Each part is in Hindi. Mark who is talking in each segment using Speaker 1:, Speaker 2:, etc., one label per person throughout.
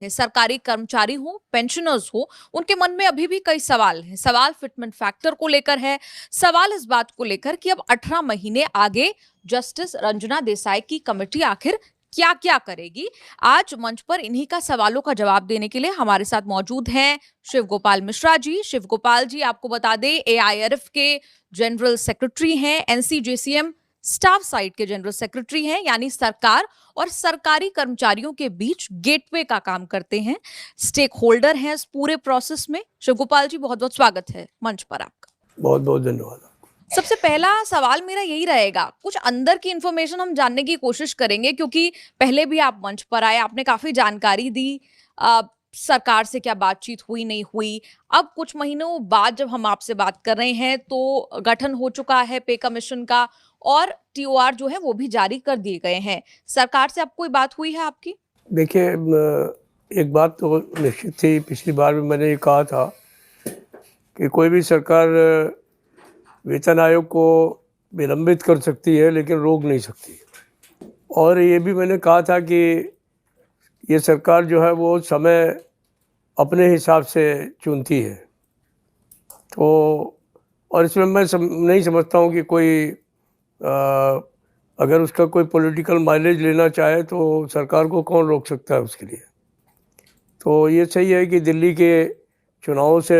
Speaker 1: सरकारी कर्मचारी हो, पेंशनर्स हो, उनके मन में अभी भी कई सवाल हैं। सवाल फिटमेंट फैक्टर को लेकर है, सवाल इस बात को लेकर कि अब 18 महीने आगे जस्टिस रंजना देसाई की कमेटी आखिर क्या-क्या करेगी। आज मंच पर इन्हीं का सवालों का जवाब देने के लिए हमारे साथ मौजूद हैं शिव गोपाल मिश्रा जी। शिव गोपाल जी, आपको बता दें, एआईआरएफ के जनरल सेक्रेटरी हैं, एनसीजेसीएम स्टाफ साइड के जनरल सेक्रेटरी हैं, यानी सरकार और सरकारी कर्मचारियों के बीच गेटवे का काम करते हैं, स्टेक होल्डर हैं इस पूरे प्रोसेस में। शिवगोपाल जी, बहुत बहुत स्वागत है मंच पर आपका।
Speaker 2: बहुत बहुत धन्यवाद।
Speaker 1: सबसे पहला सवाल मेरा यही रहेगा, कुछ अंदर की इंफॉर्मेशन हम जानने की कोशिश करेंगे, क्योंकि पहले भी आप मंच पर आए, आपने काफी जानकारी दी। सरकार से क्या बातचीत हुई नहीं हुई। अब कुछ महीनों बाद जब हम आपसे बात कर रहे हैं तो गठन हो चुका है पे कमीशन का और टीओआर जो है वो भी जारी कर दिए गए हैं। सरकार से अब कोई बात हुई है आपकी?
Speaker 2: देखिए, एक बात तो निश्चित थी, पिछली बार भी मैंने ये कहा था कि कोई भी सरकार वेतन आयोग को विलंबित कर सकती है लेकिन रोक नहीं सकती। और ये भी मैंने कहा था कि ये सरकार जो है वो समय अपने हिसाब से चुनती है। तो और इसमें मैं नहीं समझता हूँ कि कोई अगर उसका कोई पॉलिटिकल माइलेज लेना चाहे तो सरकार को कौन रोक सकता है उसके लिए। तो ये सही है कि दिल्ली के चुनावों से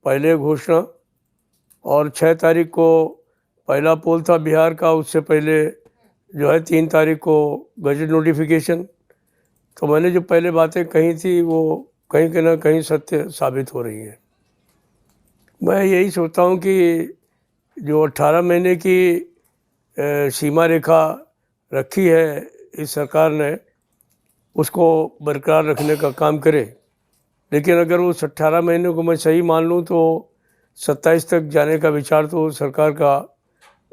Speaker 2: पहले घोषणा और 6 तारीख को पहला पोल था बिहार का, उससे पहले जो है 3 तारीख को गजट नोटिफिकेशन। तो मैंने जो पहले बातें कही थी वो कहीं ना कहीं सत्य साबित हो रही है। मैं यही सोचता हूँ कि जो 18 महीने की सीमा रेखा रखी है इस सरकार ने, उसको बरकरार रखने का काम करे। लेकिन अगर उस 18 महीने को मैं सही मान लूँ तो 27 तक जाने का विचार तो सरकार का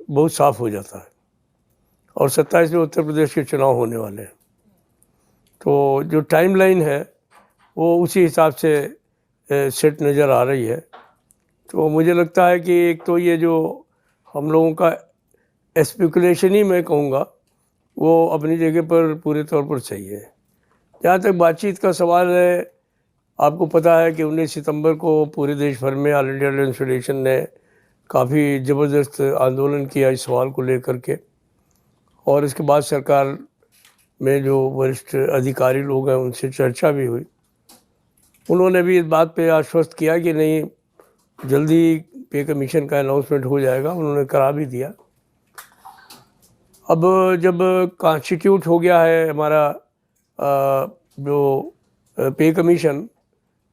Speaker 2: बहुत साफ हो जाता है। और 27 में उत्तर प्रदेश के चुनाव होने वाले हैं, तो जो टाइमलाइन है वो उसी हिसाब से सेट नज़र आ रही है। तो मुझे लगता है कि एक तो ये जो हम लोगों का स्पेकुलेशन ही मैं कहूँगा वो अपनी जगह पर पूरे तौर पर सही है। जहाँ तक बातचीत का सवाल है, आपको पता है कि 19 सितंबर को पूरे देश भर में ऑल इंडिया लॉ फेडरेशन ने काफ़ी ज़बरदस्त आंदोलन किया इस सवाल को लेकर के। और इसके बाद सरकार में जो वरिष्ठ अधिकारी लोग हैं उनसे चर्चा भी हुई। उन्होंने भी इस बात पे आश्वस्त किया कि नहीं, जल्दी पे कमीशन का अनाउंसमेंट हो जाएगा। उन्होंने करा भी दिया। अब जब कॉन्स्टिट्यूट हो गया है हमारा जो पे कमीशन,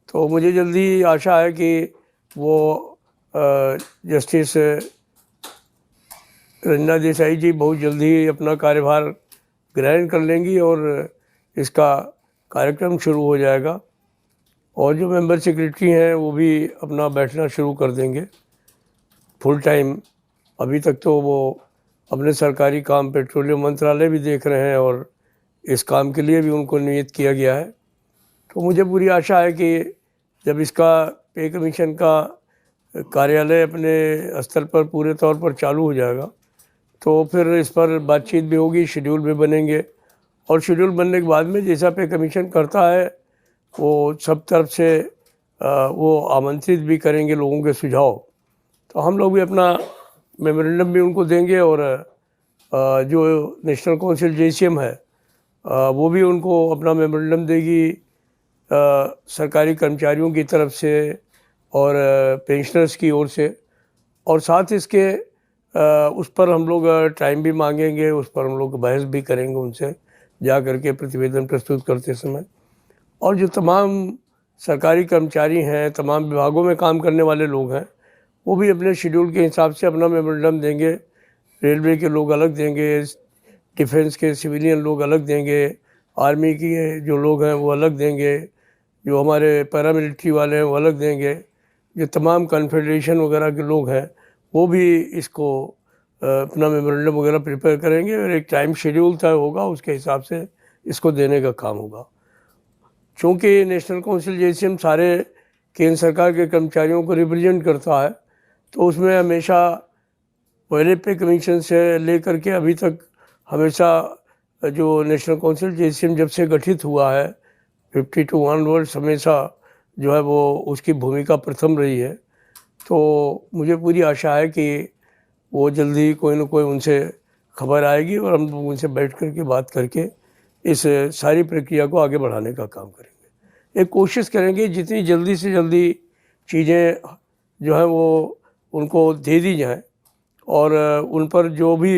Speaker 2: तो मुझे जल्दी आशा है कि वो जस्टिस रंजना देसाई जी बहुत जल्दी अपना कार्यभार ग्रहण कर लेंगी और इसका कार्यक्रम शुरू हो जाएगा। और जो मेंबर सेक्रेटरी हैं वो भी अपना बैठना शुरू कर देंगे फुल टाइम। अभी तक तो वो अपने सरकारी काम पेट्रोलियम मंत्रालय भी देख रहे हैं और इस काम के लिए भी उनको नियुक्त किया गया है। तो मुझे पूरी आशा है कि जब इसका पे कमीशन का कार्यालय अपने स्तर पर पूरे तौर पर चालू हो जाएगा तो फिर इस पर बातचीत भी होगी, शेड्यूल भी बनेंगे। और शेड्यूल बनने के बाद में जैसा पे कमीशन करता है वो सब तरफ से वो आमंत्रित भी करेंगे लोगों के सुझाव। तो हम लोग भी अपना मेमोरेंडम भी उनको देंगे और जो नेशनल काउंसिल जेसीएम है वो भी उनको अपना मेमोरेंडम देगी सरकारी कर्मचारियों की तरफ से और पेंशनर्स की ओर से। और साथ इसके उस पर हम लोग टाइम भी मांगेंगे, उस पर हम लोग बहस भी करेंगे उनसे जा करके प्रतिवेदन प्रस्तुत करते समय। और जो तमाम सरकारी कर्मचारी हैं, तमाम विभागों में काम करने वाले लोग हैं, वो भी अपने शेड्यूल के हिसाब से अपना मेमोरेंडम देंगे। रेलवे के लोग अलग देंगे, डिफेंस के सिविलियन लोग अलग देंगे, आर्मी के जो लोग हैं वो अलग देंगे, जो हमारे पैरामिलिट्री वाले हैं वो अलग देंगे, जो तमाम कॉन्फेडरेशन वगैरह के लोग हैं वो भी इसको अपना मेमोरेंडम वगैरह प्रिपेयर करेंगे और एक टाइम शेड्यूल तय होगा, उसके हिसाब से इसको देने का काम होगा। चूँकि नेशनल काउंसिल जेसीएम सारे केंद्र सरकार के कर्मचारियों को रिप्रेजेंट करता है, तो उसमें हमेशा पहले पे कमीशन से लेकर के अभी तक हमेशा जो नेशनल काउंसिल जेसीएम जब से गठित हुआ है 52 ऑनवर्ड्स हमेशा जो है वो उसकी भूमिका प्रथम रही है। तो मुझे पूरी आशा है कि वो जल्दी कोई ना कोई उनसे खबर आएगी और हम लोग उनसे बैठ कर के बात करके इस सारी प्रक्रिया को आगे बढ़ाने का काम करेंगे। एक कोशिश करेंगे जितनी जल्दी से जल्दी चीज़ें जो है वो उनको दे दी जाएँ और उन पर जो भी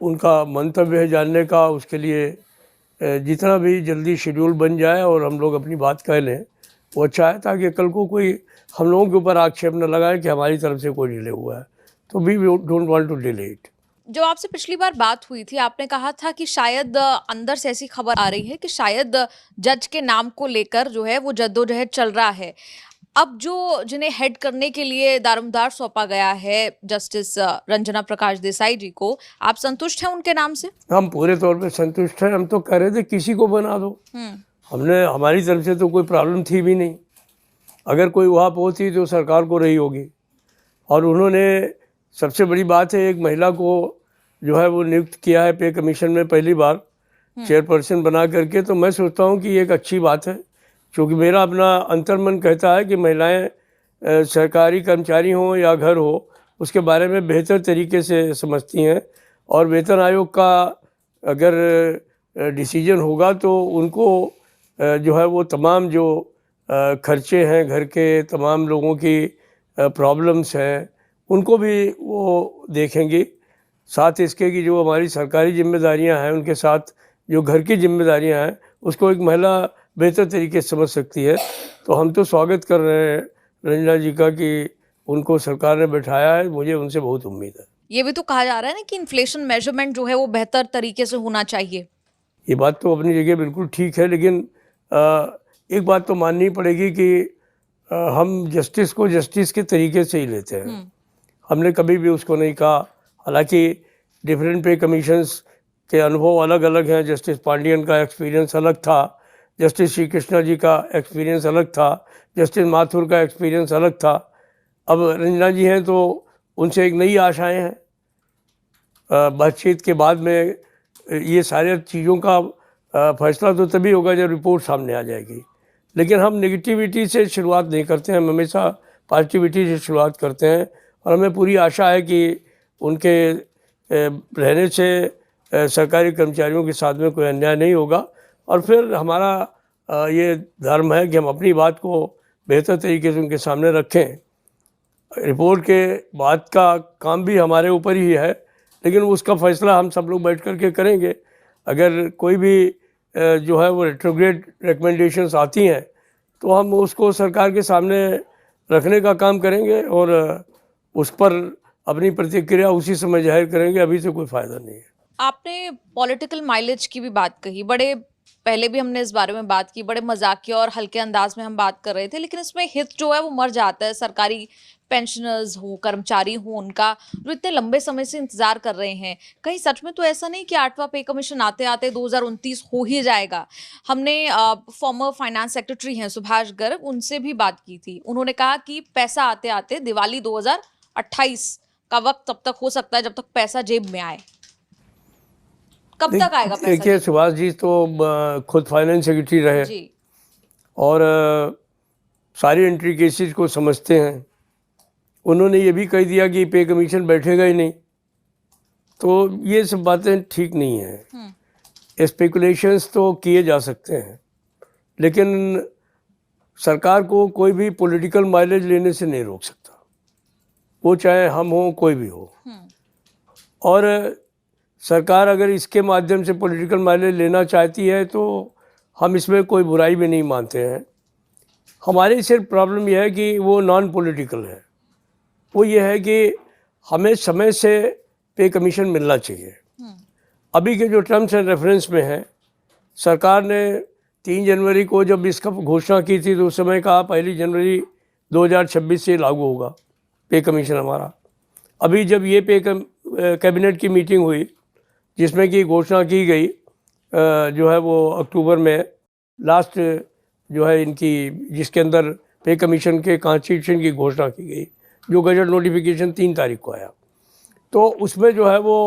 Speaker 2: उनका मंतव्य है जानने का, उसके लिए जितना भी जल्दी शेड्यूल बन जाए और हम लोग अपनी बात कह लें, वो अच्छा है, ताकि कल को कोई हम लोगों के ऊपर आक्षेप न लगाए कि हमारी तरफ से कोई डिले हुआ है। तो we don't want to delay it.
Speaker 1: जो आपसे पिछली बार बात हुई थी, आपने कहा था कि शायद अंदर से ऐसी खबर आ रही है कि शायद जज के नाम को लेकर जो है वो जद्दोजहद चल रहा है। अब जो जिन्हें हेड करने के लिए दारोमदार सौंपा गया है जस्टिस रंजना प्रकाश देसाई जी को, आप संतुष्ट हैं उनके नाम से?
Speaker 2: हम पूरे तौर पे संतुष्ट हैं। हम तो कह रहे थे किसी को बना दो। हमने हमारी तरफ से तो कोई प्रॉब्लम थी भी नहीं। अगर कोई वहाँ पहुँची तो सरकार को रही होगी। और उन्होंने सबसे बड़ी बात है, एक महिला को जो है वो नियुक्त किया है पे कमीशन में पहली बार चेयरपर्सन बना करके। तो मैं सोचता हूँ कि ये एक अच्छी बात है, क्योंकि मेरा अपना अंतर्मन कहता है कि महिलाएं सरकारी कर्मचारी हों या घर हो, उसके बारे में बेहतर तरीके से समझती हैं। और वेतन आयोग का अगर डिसीजन होगा तो उनको जो है वो तमाम जो खर्चे हैं, घर के तमाम लोगों की प्रॉब्लम्स हैं, उनको भी वो देखेंगे। साथ इसके कि जो हमारी सरकारी जिम्मेदारियां हैं, उनके साथ जो घर की जिम्मेदारियां हैं, उसको एक महिला बेहतर तरीके से समझ सकती है। तो हम तो स्वागत कर रहे हैं रंजना जी का कि उनको सरकार ने बैठाया है। मुझे उनसे बहुत उम्मीद है।
Speaker 1: ये भी तो कहा जा रहा है ना कि इन्फ्लेशन मेजरमेंट जो है वो बेहतर तरीके से होना चाहिए।
Speaker 2: ये बात तो अपनी जगह बिल्कुल ठीक है, लेकिन एक बात तो माननी पड़ेगी कि हम जस्टिस को जस्टिस के तरीके से ही लेते हैं। हमने कभी भी उसको नहीं कहा, हालांकि डिफरेंट पे कमीशंस के अनुभव अलग अलग हैं। जस्टिस पांडियन का एक्सपीरियंस अलग था, जस्टिस श्री कृष्णा जी का एक्सपीरियंस अलग था, जस्टिस माथुर का एक्सपीरियंस अलग था। अब रंजना जी हैं तो उनसे एक नई आशाएं हैं। बातचीत के बाद में ये सारे चीज़ों का फैसला तो तभी होगा जब रिपोर्ट सामने आ जाएगी। लेकिन हम नेगेटिविटी से शुरुआत नहीं करते हैं, हम हमेशा पॉजिटिविटी से शुरुआत करते हैं। और हमें पूरी आशा है कि उनके रहने से सरकारी कर्मचारियों के साथ में कोई अन्याय नहीं होगा। और फिर हमारा ये धर्म है कि हम अपनी बात को बेहतर तरीके से उनके सामने रखें। रिपोर्ट के बाद का काम भी हमारे ऊपर ही है, लेकिन उसका फैसला हम सब लोग बैठ कर के करेंगे। अगर कोई भी जो है वो रेट्रोग्रेड रिकमेंडेशंस आती हैं तो हम उसको सरकार के सामने रखने का काम करेंगे और उस पर अपनी प्रतिक्रिया उसी समय जाहिर करेंगे। अभी से कोई फ़ायदा नहीं है।
Speaker 1: आपने पॉलिटिकल माइलेज की भी बात कही, बड़े पहले भी हमने इस बारे में बात की, बड़े मजाकिया और हल्के अंदाज में हम बात कर रहे थे, लेकिन इसमें हित जो है वो मर जाता है। सरकारी पेंशनर्स हो, कर्मचारी हो, उनका जो इतने लंबे समय से इंतजार कर रहे हैं, कहीं सच में तो ऐसा नहीं कि 8वां पे कमीशन आते आते 2029 हो ही जाएगा। हमने फॉर्मर फाइनेंस सेक्रेटरी हैं सुभाष गर्ग, उनसे भी बात की थी। उन्होंने कहा कि पैसा आते आते दिवाली 2028 का वक्त तब तक हो सकता है जब तक पैसा जेब में आए। कब तक आएगा पैसा?
Speaker 2: देखिए, सुभाष जी तो खुद फाइनेंस सेक्रेटरी रहे
Speaker 1: जी।
Speaker 2: और सारी एंट्री केसेस को समझते हैं। उन्होंने ये भी कह दिया कि पे कमीशन बैठेगा ही नहीं। तो ये सब बातें ठीक नहीं हैं। स्पेकुलेशंस तो किए जा सकते हैं, लेकिन सरकार को कोई भी पॉलिटिकल माइलेज लेने से नहीं रोक सकता, वो चाहे हम हो कोई भी हो। और सरकार अगर इसके माध्यम से पॉलिटिकल माइलेज लेना चाहती है तो हम इसमें कोई बुराई भी नहीं मानते हैं। हमारी सिर्फ प्रॉब्लम यह है कि वो नॉन पॉलिटिकल है। वो ये है कि हमें समय से पे कमीशन मिलना चाहिए। अभी के जो टर्म्स एंड रेफरेंस में है, सरकार ने 3 जनवरी को जब इसका घोषणा की थी तो उस समय कहा 1 जनवरी 2026 से लागू होगा पे कमीशन हमारा। अभी जब ये कैबिनेट की मीटिंग हुई जिसमें कि घोषणा की गई जो है वो अक्टूबर में लास्ट जो है इनकी, जिसके अंदर पे कमीशन के कॉन्स्टिट्यूशन की घोषणा की गई, जो गजट नोटिफिकेशन 3 तारीख को आया। तो उसमें जो है वो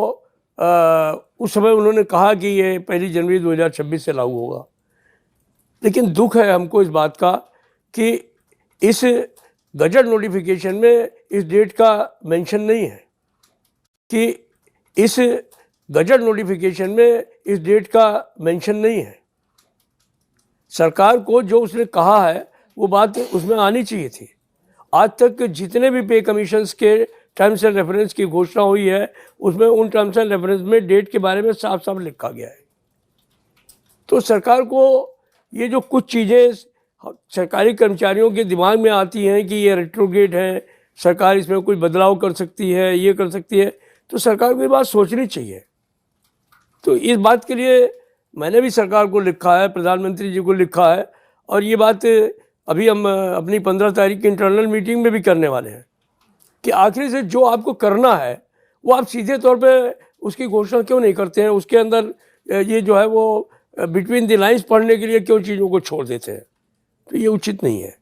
Speaker 2: उस समय उन्होंने कहा कि ये 1 जनवरी 2026 से लागू होगा। लेकिन दुख है हमको इस बात का कि इस गजट नोटिफिकेशन में इस डेट का मेंशन नहीं है, कि इस गजट नोटिफिकेशन में इस डेट का मेंशन नहीं है। सरकार को जो उसने कहा है वो बात उसमें आनी चाहिए थी। आज तक जितने भी पे कमीशंस के टर्म्स एंड रेफरेंस की घोषणा हुई है उसमें उन टर्म्स एंड रेफरेंस में डेट के बारे में साफ साफ लिखा गया है। तो सरकार को ये जो कुछ चीज़ें सरकारी कर्मचारियों के दिमाग में आती हैं कि ये रेट्रोग्रेड है, सरकार इसमें कोई बदलाव कर सकती है, ये कर सकती है, तो सरकार को ये बात सोचनी चाहिए। तो इस बात के लिए मैंने भी सरकार को लिखा है, प्रधानमंत्री जी को लिखा है, और ये बात अभी हम अपनी 15 तारीख की इंटरनल मीटिंग में भी करने वाले हैं कि आखिर से जो आपको करना है वो आप सीधे तौर पे उसकी घोषणा क्यों नहीं करते हैं, उसके अंदर ये जो है वो बिटवीन द लाइन्स पढ़ने के लिए क्यों चीज़ों को छोड़ देते हैं, तो ये उचित नहीं है।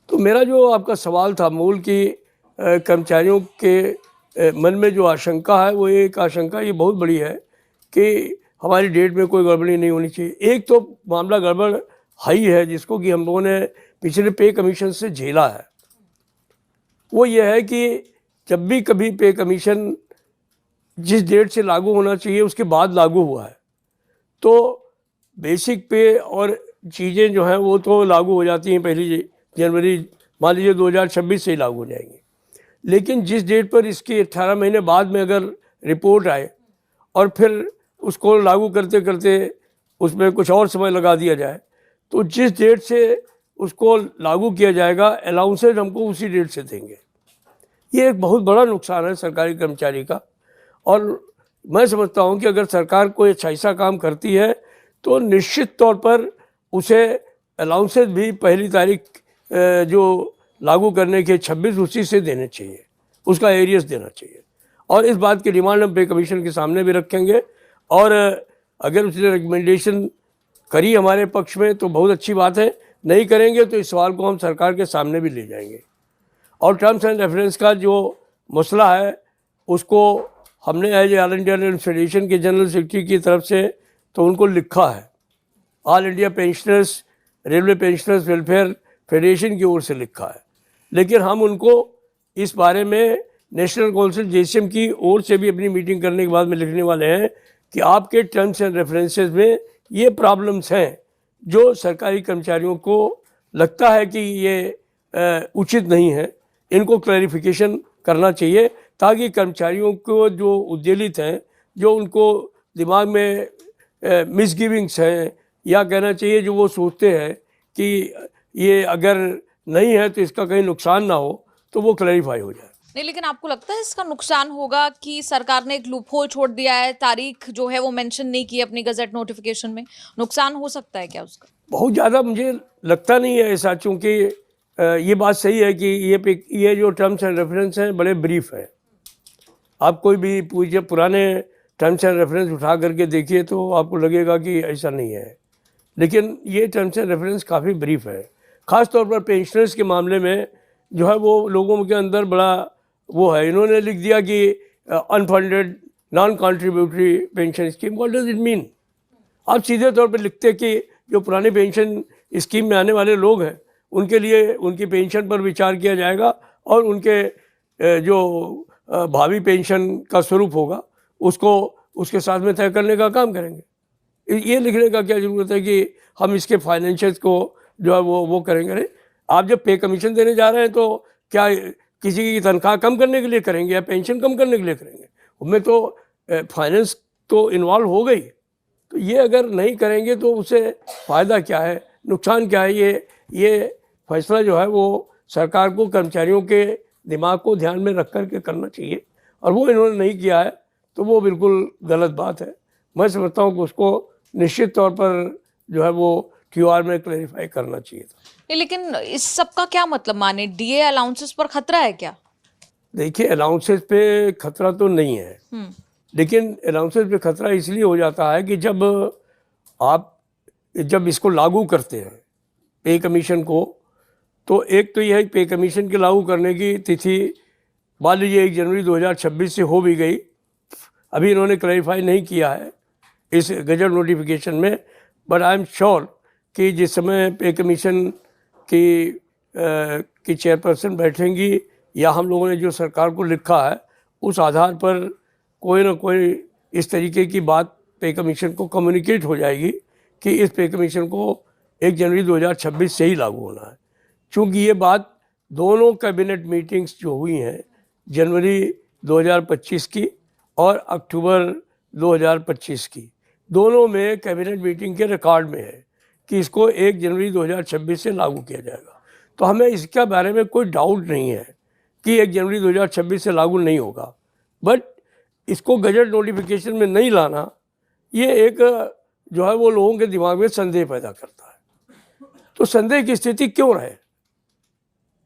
Speaker 2: तो मेरा जो आपका सवाल था मूल की कर्मचारियों के मन में जो आशंका है वो एक आशंका ये बहुत बड़ी है कि हमारी डेट में कोई गड़बड़ी नहीं होनी चाहिए। एक तो मामला गड़बड़ हाई है जिसको कि हम लोगों ने पिछले पे कमीशन से झेला है, वो ये है कि जब भी कभी पे कमीशन जिस डेट से लागू होना चाहिए उसके बाद लागू हुआ है तो बेसिक पे और चीज़ें जो हैं वो तो लागू हो जाती हैं 1 जनवरी मान लीजिए 2026 से ही लागू हो जाएंगी। लेकिन जिस डेट पर इसके 18 महीने बाद में अगर रिपोर्ट आए और फिर उसको लागू करते करते उसमें कुछ और समय लगा दिया जाए तो जिस डेट से उसको लागू किया जाएगा अलाउंसेज हमको उसी डेट से देंगे। ये एक बहुत बड़ा नुकसान है सरकारी कर्मचारी का, और मैं समझता हूँ कि अगर सरकार कोई ऐसा काम करती है तो निश्चित तौर पर उसे अलाउंसेज भी 1 तारीख जो लागू करने के 26 उसी से देने चाहिए, उसका एरियस देना चाहिए। और इस बात की डिमांड हम पे कमीशन के सामने भी रखेंगे, और अगर उसने रिकमेंडेशन करी हमारे पक्ष में तो बहुत अच्छी बात है, नहीं करेंगे तो इस सवाल को हम सरकार के सामने भी ले जाएंगे। और टर्म्स एंड रेफरेंस का जो मसला है उसको हमने एज ऑल इंडिया फेडरेशन के जनरल सेक्रेटरी की तरफ से तो उनको लिखा है, all India pensioners railway pensioners welfare federation की ओर से लिखा है, लेकिन हम उनको इस बारे में नेशनल काउंसिल जेसीएम की ओर से भी अपनी मीटिंग करने के बाद में लिखने वाले हैं कि आपके टर्म्स एंड रेफरेंसेस में ये प्रॉब्लम्स हैं जो सरकारी कर्मचारियों को लगता है कि ये उचित नहीं है, इनको क्लैरिफिकेशन करना चाहिए ताकि कर्मचारियों को जो उद्वेलित हैं, जो उनको दिमाग में मिसगिविंग्स हैं, या कहना चाहिए जो वो सोचते हैं कि ये अगर नहीं है तो इसका कहीं नुकसान ना हो, तो वो क्लैरिफाई हो जाए।
Speaker 1: नहीं, लेकिन आपको लगता है इसका नुकसान होगा कि सरकार ने एक लूपहोल छोड़ दिया है, तारीख जो है वो मेंशन नहीं की अपनी गजट नोटिफिकेशन में, नुकसान हो सकता है क्या उसका? बहुत
Speaker 2: ज़्यादा मुझे लगता नहीं है ऐसा, चूँकि ये बात सही है कि ये जो टर्म्स एंड रेफरेंस हैं बड़े ब्रीफ हैं। आप कोई भी पुराने टर्म्स एंड रेफरेंस उठा करके देखिए तो आपको लगेगा कि ऐसा नहीं है, लेकिन ये टर्म्स एंड रेफरेंस काफ़ी ब्रीफ है। ख़ास तौर पर पेंशनर्स के मामले में जो है वो लोगों के अंदर बड़ा वो है, इन्होंने लिख दिया कि unfunded non contributory pension scheme. What does it mean? आप सीधे तौर पर लिखते कि जो पुरानी पेंशन स्कीम में आने वाले लोग हैं उनके लिए उनकी पेंशन पर विचार किया जाएगा और उनके जो भावी पेंशन का स्वरूप होगा उसको उसके साथ में तय करने का काम करेंगे। ये लिखने का क्या ज़रूरत है कि हम इसके फाइनेंशियल्स को जो है वो करेंगे? अरे आप जब पे कमीशन देने जा रहे हैं तो क्या किसी की तनख्वाह कम करने के लिए करेंगे या पेंशन कम करने के लिए करेंगे? उनमें तो फाइनेंस तो इन्वॉल्व हो गई, तो ये अगर नहीं करेंगे तो उससे फ़ायदा क्या है, नुकसान क्या है? ये फैसला जो है वो सरकार को कर्मचारियों के दिमाग को ध्यान में रख कर के करना चाहिए, और वो इन्होंने नहीं किया है तो वो बिल्कुल गलत बात है। मैं समझता हूँ कि उसको निश्चित तौर पर जो है वो क्यूआर में क्लैरिफाई करना चाहिए था।
Speaker 1: लेकिन इस सब का क्या मतलब माने, डीए अलाउंसेस पर खतरा है क्या?
Speaker 2: देखिए, अलाउंसेस पे खतरा तो नहीं है, लेकिन अलाउंसेस पे खतरा इसलिए हो जाता है कि जब इसको लागू करते हैं पे कमीशन को, तो एक तो यह है पे कमीशन के लागू करने की तिथि मान लीजिए 1 जनवरी 2026 से हो भी गई, अभी इन्होंने क्लैरिफाई नहीं किया है इस गजट नोटिफिकेशन में, बट आई एम श्योर कि जिस समय पे कमीशन की चेयरपर्सन बैठेंगी या हम लोगों ने जो सरकार को लिखा है उस आधार पर कोई ना कोई इस तरीके की बात पे कमीशन को कम्युनिकेट हो जाएगी कि इस पे कमीशन को 1 जनवरी 2026 से ही लागू होना है। चूँकि ये बात दोनों कैबिनेट मीटिंग्स जो हुई हैं जनवरी 2025 की और अक्टूबर 2025 की, दोनों में कैबिनेट मीटिंग के रिकॉर्ड में है कि इसको 1 जनवरी 2026 से लागू किया जाएगा। तो हमें इसके बारे में कोई डाउट नहीं है कि 1 जनवरी 2026 से लागू नहीं होगा, बट इसको गजट नोटिफिकेशन में नहीं लाना ये एक जो है वो लोगों के दिमाग में संदेह पैदा करता है। तो संदेह की स्थिति क्यों रहे?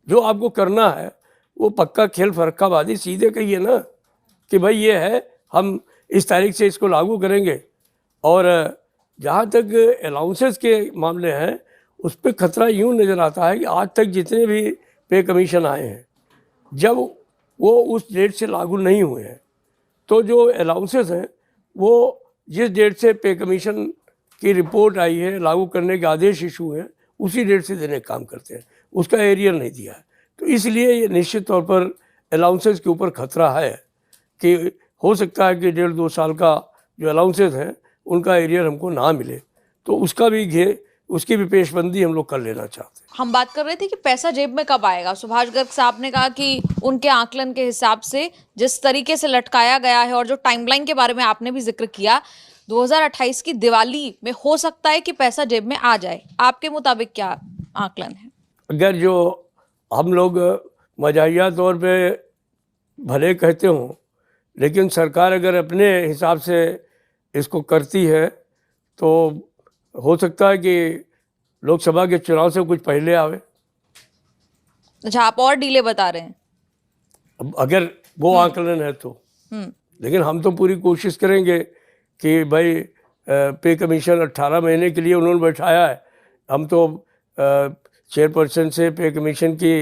Speaker 2: जो आपको करना है वो पक्का खेल फरक्काबाजी सीधे कहिए ना कि भाई ये है, हम इस तारीख से इसको लागू करेंगे। और जहाँ तक अलाउंसेस के मामले हैं उस पर खतरा यूँ नज़र आता है कि आज तक जितने भी पे कमीशन आए हैं जब वो उस डेट से लागू नहीं हुए हैं तो जो अलाउंसेस हैं वो जिस डेट से पे कमीशन की रिपोर्ट आई है, लागू करने के आदेश इशू हैं, उसी डेट से देने का काम करते हैं, उसका एरियर नहीं दिया है। तो इसलिए ये निश्चित तौर पर अलाउंसेस के ऊपर खतरा है कि हो सकता है कि 1.5-2 साल का जो अलाउंसेस हैं उनका एरियर हमको ना मिले, तो उसकी भी पेशबंदी हम लोग कर लेना चाहते हैं।
Speaker 1: हम बात कर रहे थे कि पैसा जेब में कब आएगा। सुभाष गर्ग साहब ने कहा कि उनके आकलन के हिसाब से जिस तरीके से लटकाया गया है और जो टाइमलाइन के बारे में आपने भी जिक्र किया, 2028 की दिवाली में हो सकता है कि पैसा जेब में आ जाए। आपके मुताबिक क्या आकलन है?
Speaker 2: अगर जो हम लोग मजाहिया तौर पे भले कहते हों, लेकिन सरकार अगर अपने हिसाब से इसको करती है तो हो सकता है कि लोकसभा के चुनाव से कुछ पहले आवे।
Speaker 1: अच्छा, आप और डिले बता रहे हैं?
Speaker 2: अब अगर वो आकलन है तो, लेकिन हम तो पूरी कोशिश करेंगे कि भाई पे कमीशन 18 महीने के लिए उन्होंने बैठाया है, हम तो चेयरपर्सन से पे कमीशन की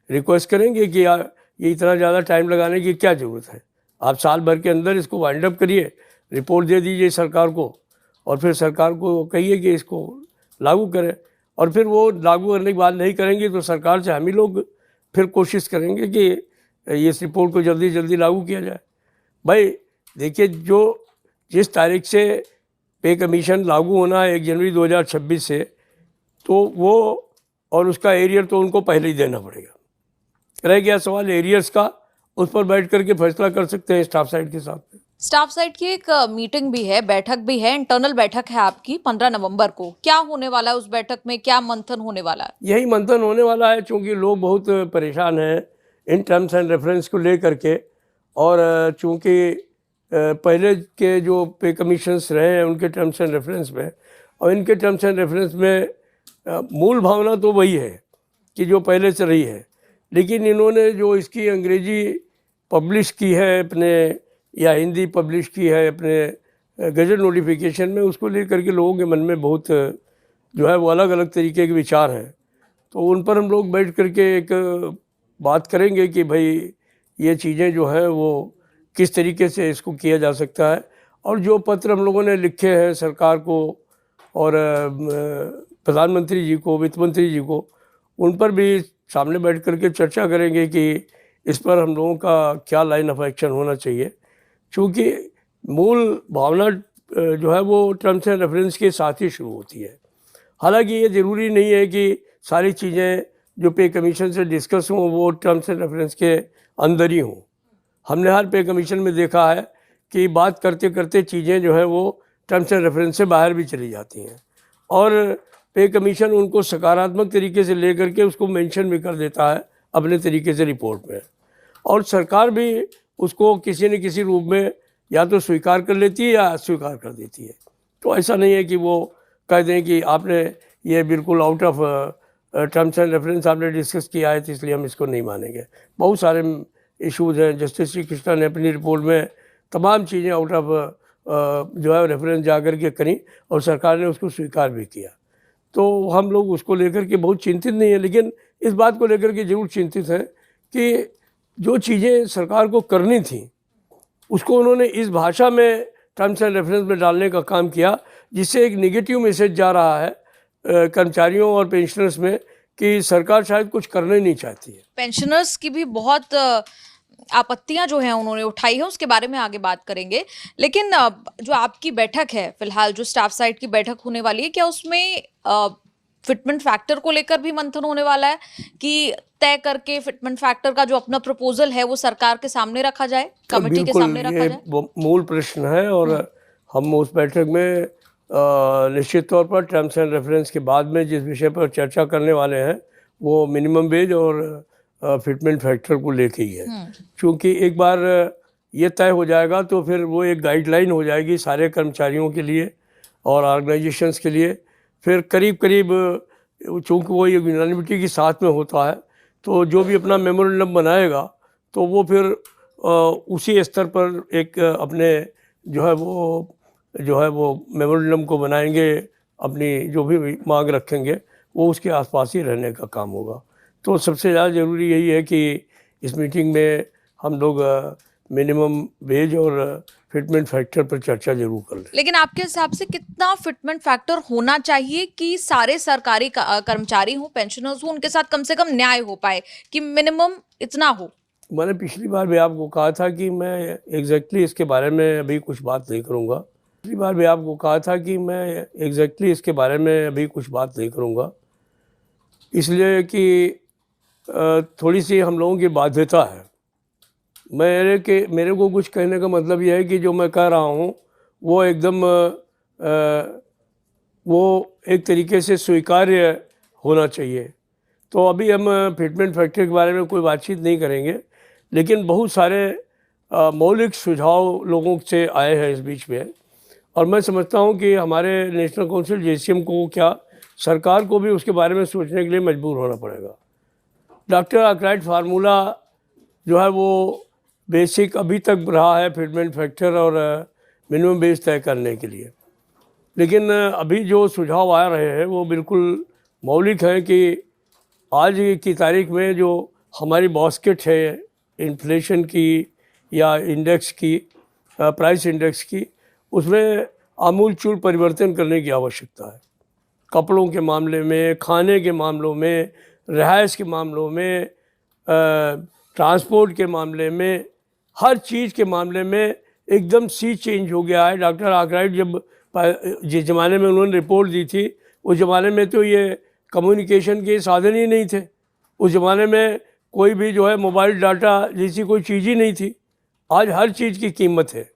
Speaker 2: रिक्वेस्ट करेंगे कि ये इतना ज़्यादा टाइम लगाने की क्या ज़रूरत है, आप साल भर के अंदर इसको वाइंड अप करिए, रिपोर्ट दे दीजिए सरकार को और फिर सरकार को कहिए कि इसको लागू करें। और फिर वो लागू करने के बाद नहीं करेंगे तो सरकार से हम ही लोग फिर कोशिश करेंगे कि इस रिपोर्ट को जल्दी जल्दी लागू किया जाए। भाई देखिए, जिस तारीख से पे कमीशन लागू होना है 1 जनवरी 2026 से, तो वो और उसका एरियर तो उनको पहले ही देना पड़ेगा। रह गया सवाल एरियर्स का, उस पर बैठ करके फैसला कर सकते हैं स्टाफ साइड के साथ में।
Speaker 1: स्टाफ साइड की एक मीटिंग भी है, बैठक भी है, इंटरनल बैठक है आपकी 15 नवंबर को। क्या होने वाला है उस बैठक में, क्या मंथन होने वाला है?
Speaker 2: यही मंथन होने वाला है, चूँकि लोग बहुत परेशान हैं इन टर्म्स एंड रेफरेंस को ले करके। और चूँकि पहले के जो पे कमीशंस रहे हैं उनके टर्म्स एंड रेफरेंस में और इनके टर्म्स एंड रेफरेंस में मूल भावना तो वही है कि जो पहले से रही है, लेकिन इन्होंने जो इसकी अंग्रेजी पब्लिश की है अपने या हिंदी पब्लिश की है अपने गजट नोटिफिकेशन में, उसको लेकर के लोगों के मन में बहुत जो है वो अलग अलग तरीके के विचार हैं। तो उन पर हम लोग बैठ करके एक बात करेंगे कि भाई ये चीज़ें जो हैं वो किस तरीके से इसको किया जा सकता है। और जो पत्र हम लोगों ने लिखे हैं सरकार को और प्रधानमंत्री जी को, वित्त मंत्री जी को, उन पर भी सामने बैठ करके चर्चा करेंगे कि इस पर हम लोगों का क्या लाइन ऑफ एक्शन होना चाहिए। चूँकि मूल भावना जो है वो टर्म्स एंड रेफरेंस के साथ ही शुरू होती है। हालांकि ये ज़रूरी नहीं है कि सारी चीज़ें जो पे कमीशन से डिस्कस हों वो टर्म्स एंड रेफरेंस के अंदर ही हों। हमने हर पे कमीशन में देखा है कि बात करते करते चीज़ें जो है वो टर्म्स एंड रेफरेंस से बाहर भी चली जाती हैं और पे कमीशन उनको सकारात्मक तरीके से ले करके उसको मेंशन भी कर देता है अपने तरीके से रिपोर्ट में, और सरकार भी उसको किसी न किसी रूप में या तो स्वीकार कर लेती है या अस्वीकार कर देती है। तो ऐसा नहीं है कि वो कह दें कि आपने ये बिल्कुल out of terms and reference आपने डिस्कस किया है तो इसलिए हम इसको नहीं मानेंगे। बहुत सारे इश्यूज़ हैं। जस्टिस श्री कृष्णा ने अपनी रिपोर्ट में तमाम चीज़ें आउट ऑफ जो है रेफरेंस जा कर के करी और सरकार ने उसको स्वीकार भी किया। तो हम लोग उसको लेकर के बहुत चिंतित नहीं है, लेकिन इस बात को लेकर के ज़रूर चिंतित हैं कि जो चीज़ें सरकार को करनी थी उसको उन्होंने इस भाषा में टर्म्स एंड रेफरेंस में डालने का काम किया जिससे एक नेगेटिव मैसेज जा रहा है कर्मचारियों और पेंशनर्स में कि सरकार शायद कुछ करना ही नहीं चाहती है।
Speaker 1: पेंशनर्स की भी बहुत आपत्तियां जो हैं उन्होंने उठाई है, उसके बारे में आगे बात करेंगे। लेकिन जो आपकी बैठक है फिलहाल, जो स्टाफ साइड की बैठक होने वाली है, क्या उसमें फिटमेंट फैक्टर को लेकर भी मंथन होने वाला है कि तय करके फिटमेंट फैक्टर का जो अपना प्रपोजल है वो सरकार के सामने रखा जाए, कमेटी के
Speaker 2: बिल्कुल,
Speaker 1: सामने रखा
Speaker 2: ये
Speaker 1: जाए?
Speaker 2: मूल प्रश्न है और हम उस बैठक में निश्चित तौर पर टर्म्स एंड रेफरेंस के बाद में जिस विषय पर चर्चा करने वाले हैं वो मिनिमम वेज और फिटमेंट फैक्टर को लेके ही है। क्योंकि एक बार ये तय हो जाएगा तो फिर वो एक गाइडलाइन हो जाएगी सारे कर्मचारियों के लिए और ऑर्गेनाइजेशंस के लिए। फिर करीब करीब चूँकि वो यूनानिमिटी के साथ में होता है तो जो भी अपना मेमोरेंडम बनाएगा तो वो फिर उसी स्तर पर एक अपने जो है वो मेमोरेंडम को बनाएंगे, अपनी जो भी मांग रखेंगे वो उसके आसपास ही रहने का काम होगा। तो सबसे ज़्यादा ज़रूरी यही है कि इस मीटिंग में हम लोग मिनिमम वेज और फिटमेंट फैक्टर पर चर्चा जरूर कर लें।
Speaker 1: लेकिन आपके हिसाब से कितना फिटमेंट फैक्टर होना चाहिए कि सारे सरकारी कर्मचारी हो, पेंशनर्स हो, उनके साथ कम से कम न्याय हो पाए, कि मिनिमम इतना हो?
Speaker 2: मैंने पिछली बार भी आपको कहा था कि मैं एग्जैक्टली इसके बारे में अभी कुछ बात नहीं करूँगा। इसलिए कि थोड़ी सी हम लोगों की बाध्यता है। मेरे को कुछ कहने का मतलब यह है कि जो मैं कह रहा हूँ वो एकदम वो एक तरीके से स्वीकार्य होना चाहिए। तो अभी हम फिटमेंट फैक्टर के बारे में कोई बातचीत नहीं करेंगे, लेकिन बहुत सारे मौलिक सुझाव लोगों से आए हैं इस बीच में और मैं समझता हूँ कि हमारे नेशनल काउंसिल जेसीएम को क्या सरकार को भी उसके बारे में सोचने के लिए मजबूर होना पड़ेगा। डॉक्टर आर्कराइट फार्मूला जो है वो बेसिक अभी तक रहा है फिटमेंट फैक्टर और मिनिमम वेज तय करने के लिए, लेकिन अभी जो सुझाव आ रहे हैं वो बिल्कुल मौलिक है कि आज की तारीख में जो हमारी बास्केट है इन्फ्लेशन की या इंडेक्स की, प्राइस इंडेक्स की, उसमें आमूलचूल परिवर्तन करने की आवश्यकता है। कपड़ों के मामले में, खाने के मामलों में, रिहाइश के मामलों में, ट्रांसपोर्ट के मामले में, हर चीज़ के मामले में एकदम सी चेंज हो गया है। डॉक्टर आर्कराइट जब जिस ज़माने में उन्होंने रिपोर्ट दी थी उस ज़माने में तो ये कम्युनिकेशन के साधन ही नहीं थे। उस ज़माने में कोई भी जो है मोबाइल डाटा जैसी कोई चीज़ ही नहीं थी। आज हर चीज़ की कीमत है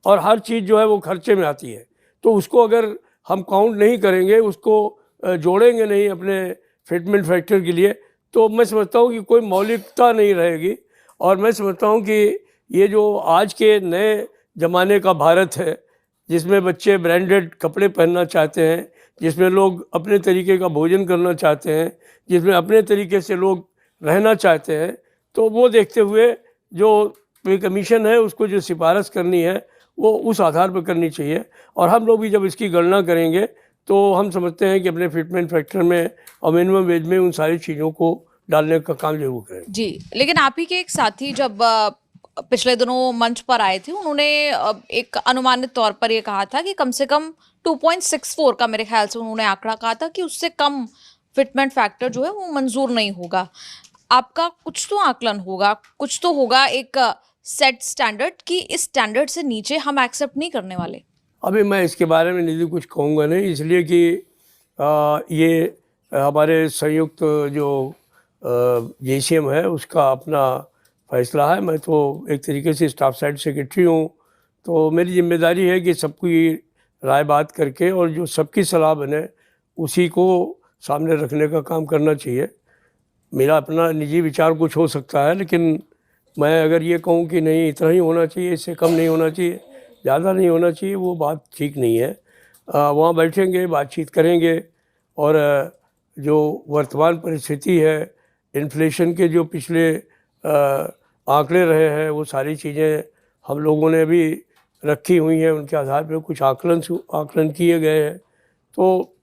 Speaker 2: और हर चीज़ जो है वो खर्चे में आती है। तो उसको अगर हम काउंट नहीं करेंगे, उसको जोड़ेंगे नहीं अपने फिटमेंट फैक्टर के लिए, तो मैं समझता हूँ कि कोई मौलिकता नहीं रहेगी। और मैं समझता हूँ कि ये जो आज के नए ज़माने का भारत है जिसमें बच्चे ब्रांडेड कपड़े पहनना चाहते हैं, जिसमें लोग अपने तरीके का भोजन करना चाहते हैं, जिसमें अपने तरीके से लोग रहना चाहते हैं, तो वो देखते हुए जो पे कमीशन है उसको जो सिफारिश करनी है वो उस आधार पर करनी चाहिए। और हम लोग भी जब इसकी गणना करेंगे तो हम समझते हैं कि अपने फिटमेंट फैक्टर में और मिनिमम वेज में उन सारी चीज़ों को डालने का काम जरूर करें।
Speaker 1: जी, लेकिन आप ही के एक साथी जब पिछले दिनों मंच पर आए थे, उन्होंने एक अनुमानित तौर पर ये कहा था कि कम से कम 2.64 का, मेरे ख्याल से उन्होंने आंकड़ा कहा था कि उससे कम फिटमेंट फैक्टर जो है वो मंजूर नहीं होगा। आपका कुछ तो आकलन होगा, कुछ तो होगा एक सेट स्टैंडर्ड कि इस स्टैंडर्ड से नीचे हम एक्सेप्ट नहीं करने वाले।
Speaker 2: अभी मैं इसके बारे में निधि कुछ कहूँगा नहीं, इसलिए कि ये हमारे संयुक्त जो जेसीएम है उसका अपना फैसला है। मैं तो एक तरीके से स्टाफ साइड सेक्रेटरी हूँ, तो मेरी जिम्मेदारी है कि सबकी राय बात करके और जो सबकी सलाह बने उसी को सामने रखने का काम करना चाहिए। मेरा अपना निजी विचार कुछ हो सकता है, लेकिन मैं अगर ये कहूँ कि नहीं इतना ही होना चाहिए, इससे कम नहीं होना चाहिए, ज़्यादा नहीं होना चाहिए, वो बात ठीक नहीं है। वहाँ बैठेंगे, बातचीत करेंगे और जो वर्तमान परिस्थिति है, इन्फ्लेशन के जो पिछले आंकड़े रहे हैं वो सारी चीज़ें हम लोगों ने भी रखी हुई हैं, उनके आधार पर कुछ आकलन किए गए हैं, तो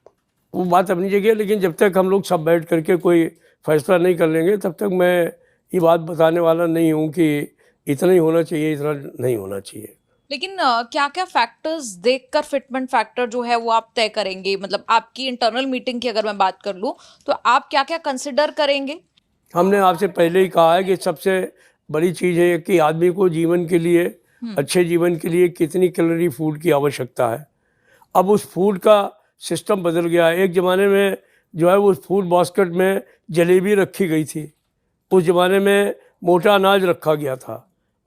Speaker 2: वो बात अपनी जगह है। लेकिन जब तक हम लोग सब बैठ करके कोई फैसला नहीं कर लेंगे तब तक मैं ये बात बताने वाला नहीं हूँ कि इतना ही होना चाहिए, इतना नहीं होना चाहिए।
Speaker 1: लेकिन क्या-क्या फैक्टर्स देखकर फिटमेंट फैक्टर जो है वो आप तय करेंगे? मतलब आपकी इंटरनल मीटिंग की अगर मैं बात कर लूँ, तो आप क्या-क्या कंसिडर करेंगे?
Speaker 2: हमने आपसे पहले ही कहा है कि सबसे बड़ी चीज़ है कि आदमी को जीवन के लिए, अच्छे जीवन के लिए कितनी कैलोरी फूड की आवश्यकता है। अब उस फूड का सिस्टम बदल गया है। एक ज़माने में जो है वो फूड बास्केट में जलेबी रखी गई थी। उस ज़माने में मोटा अनाज रखा गया था।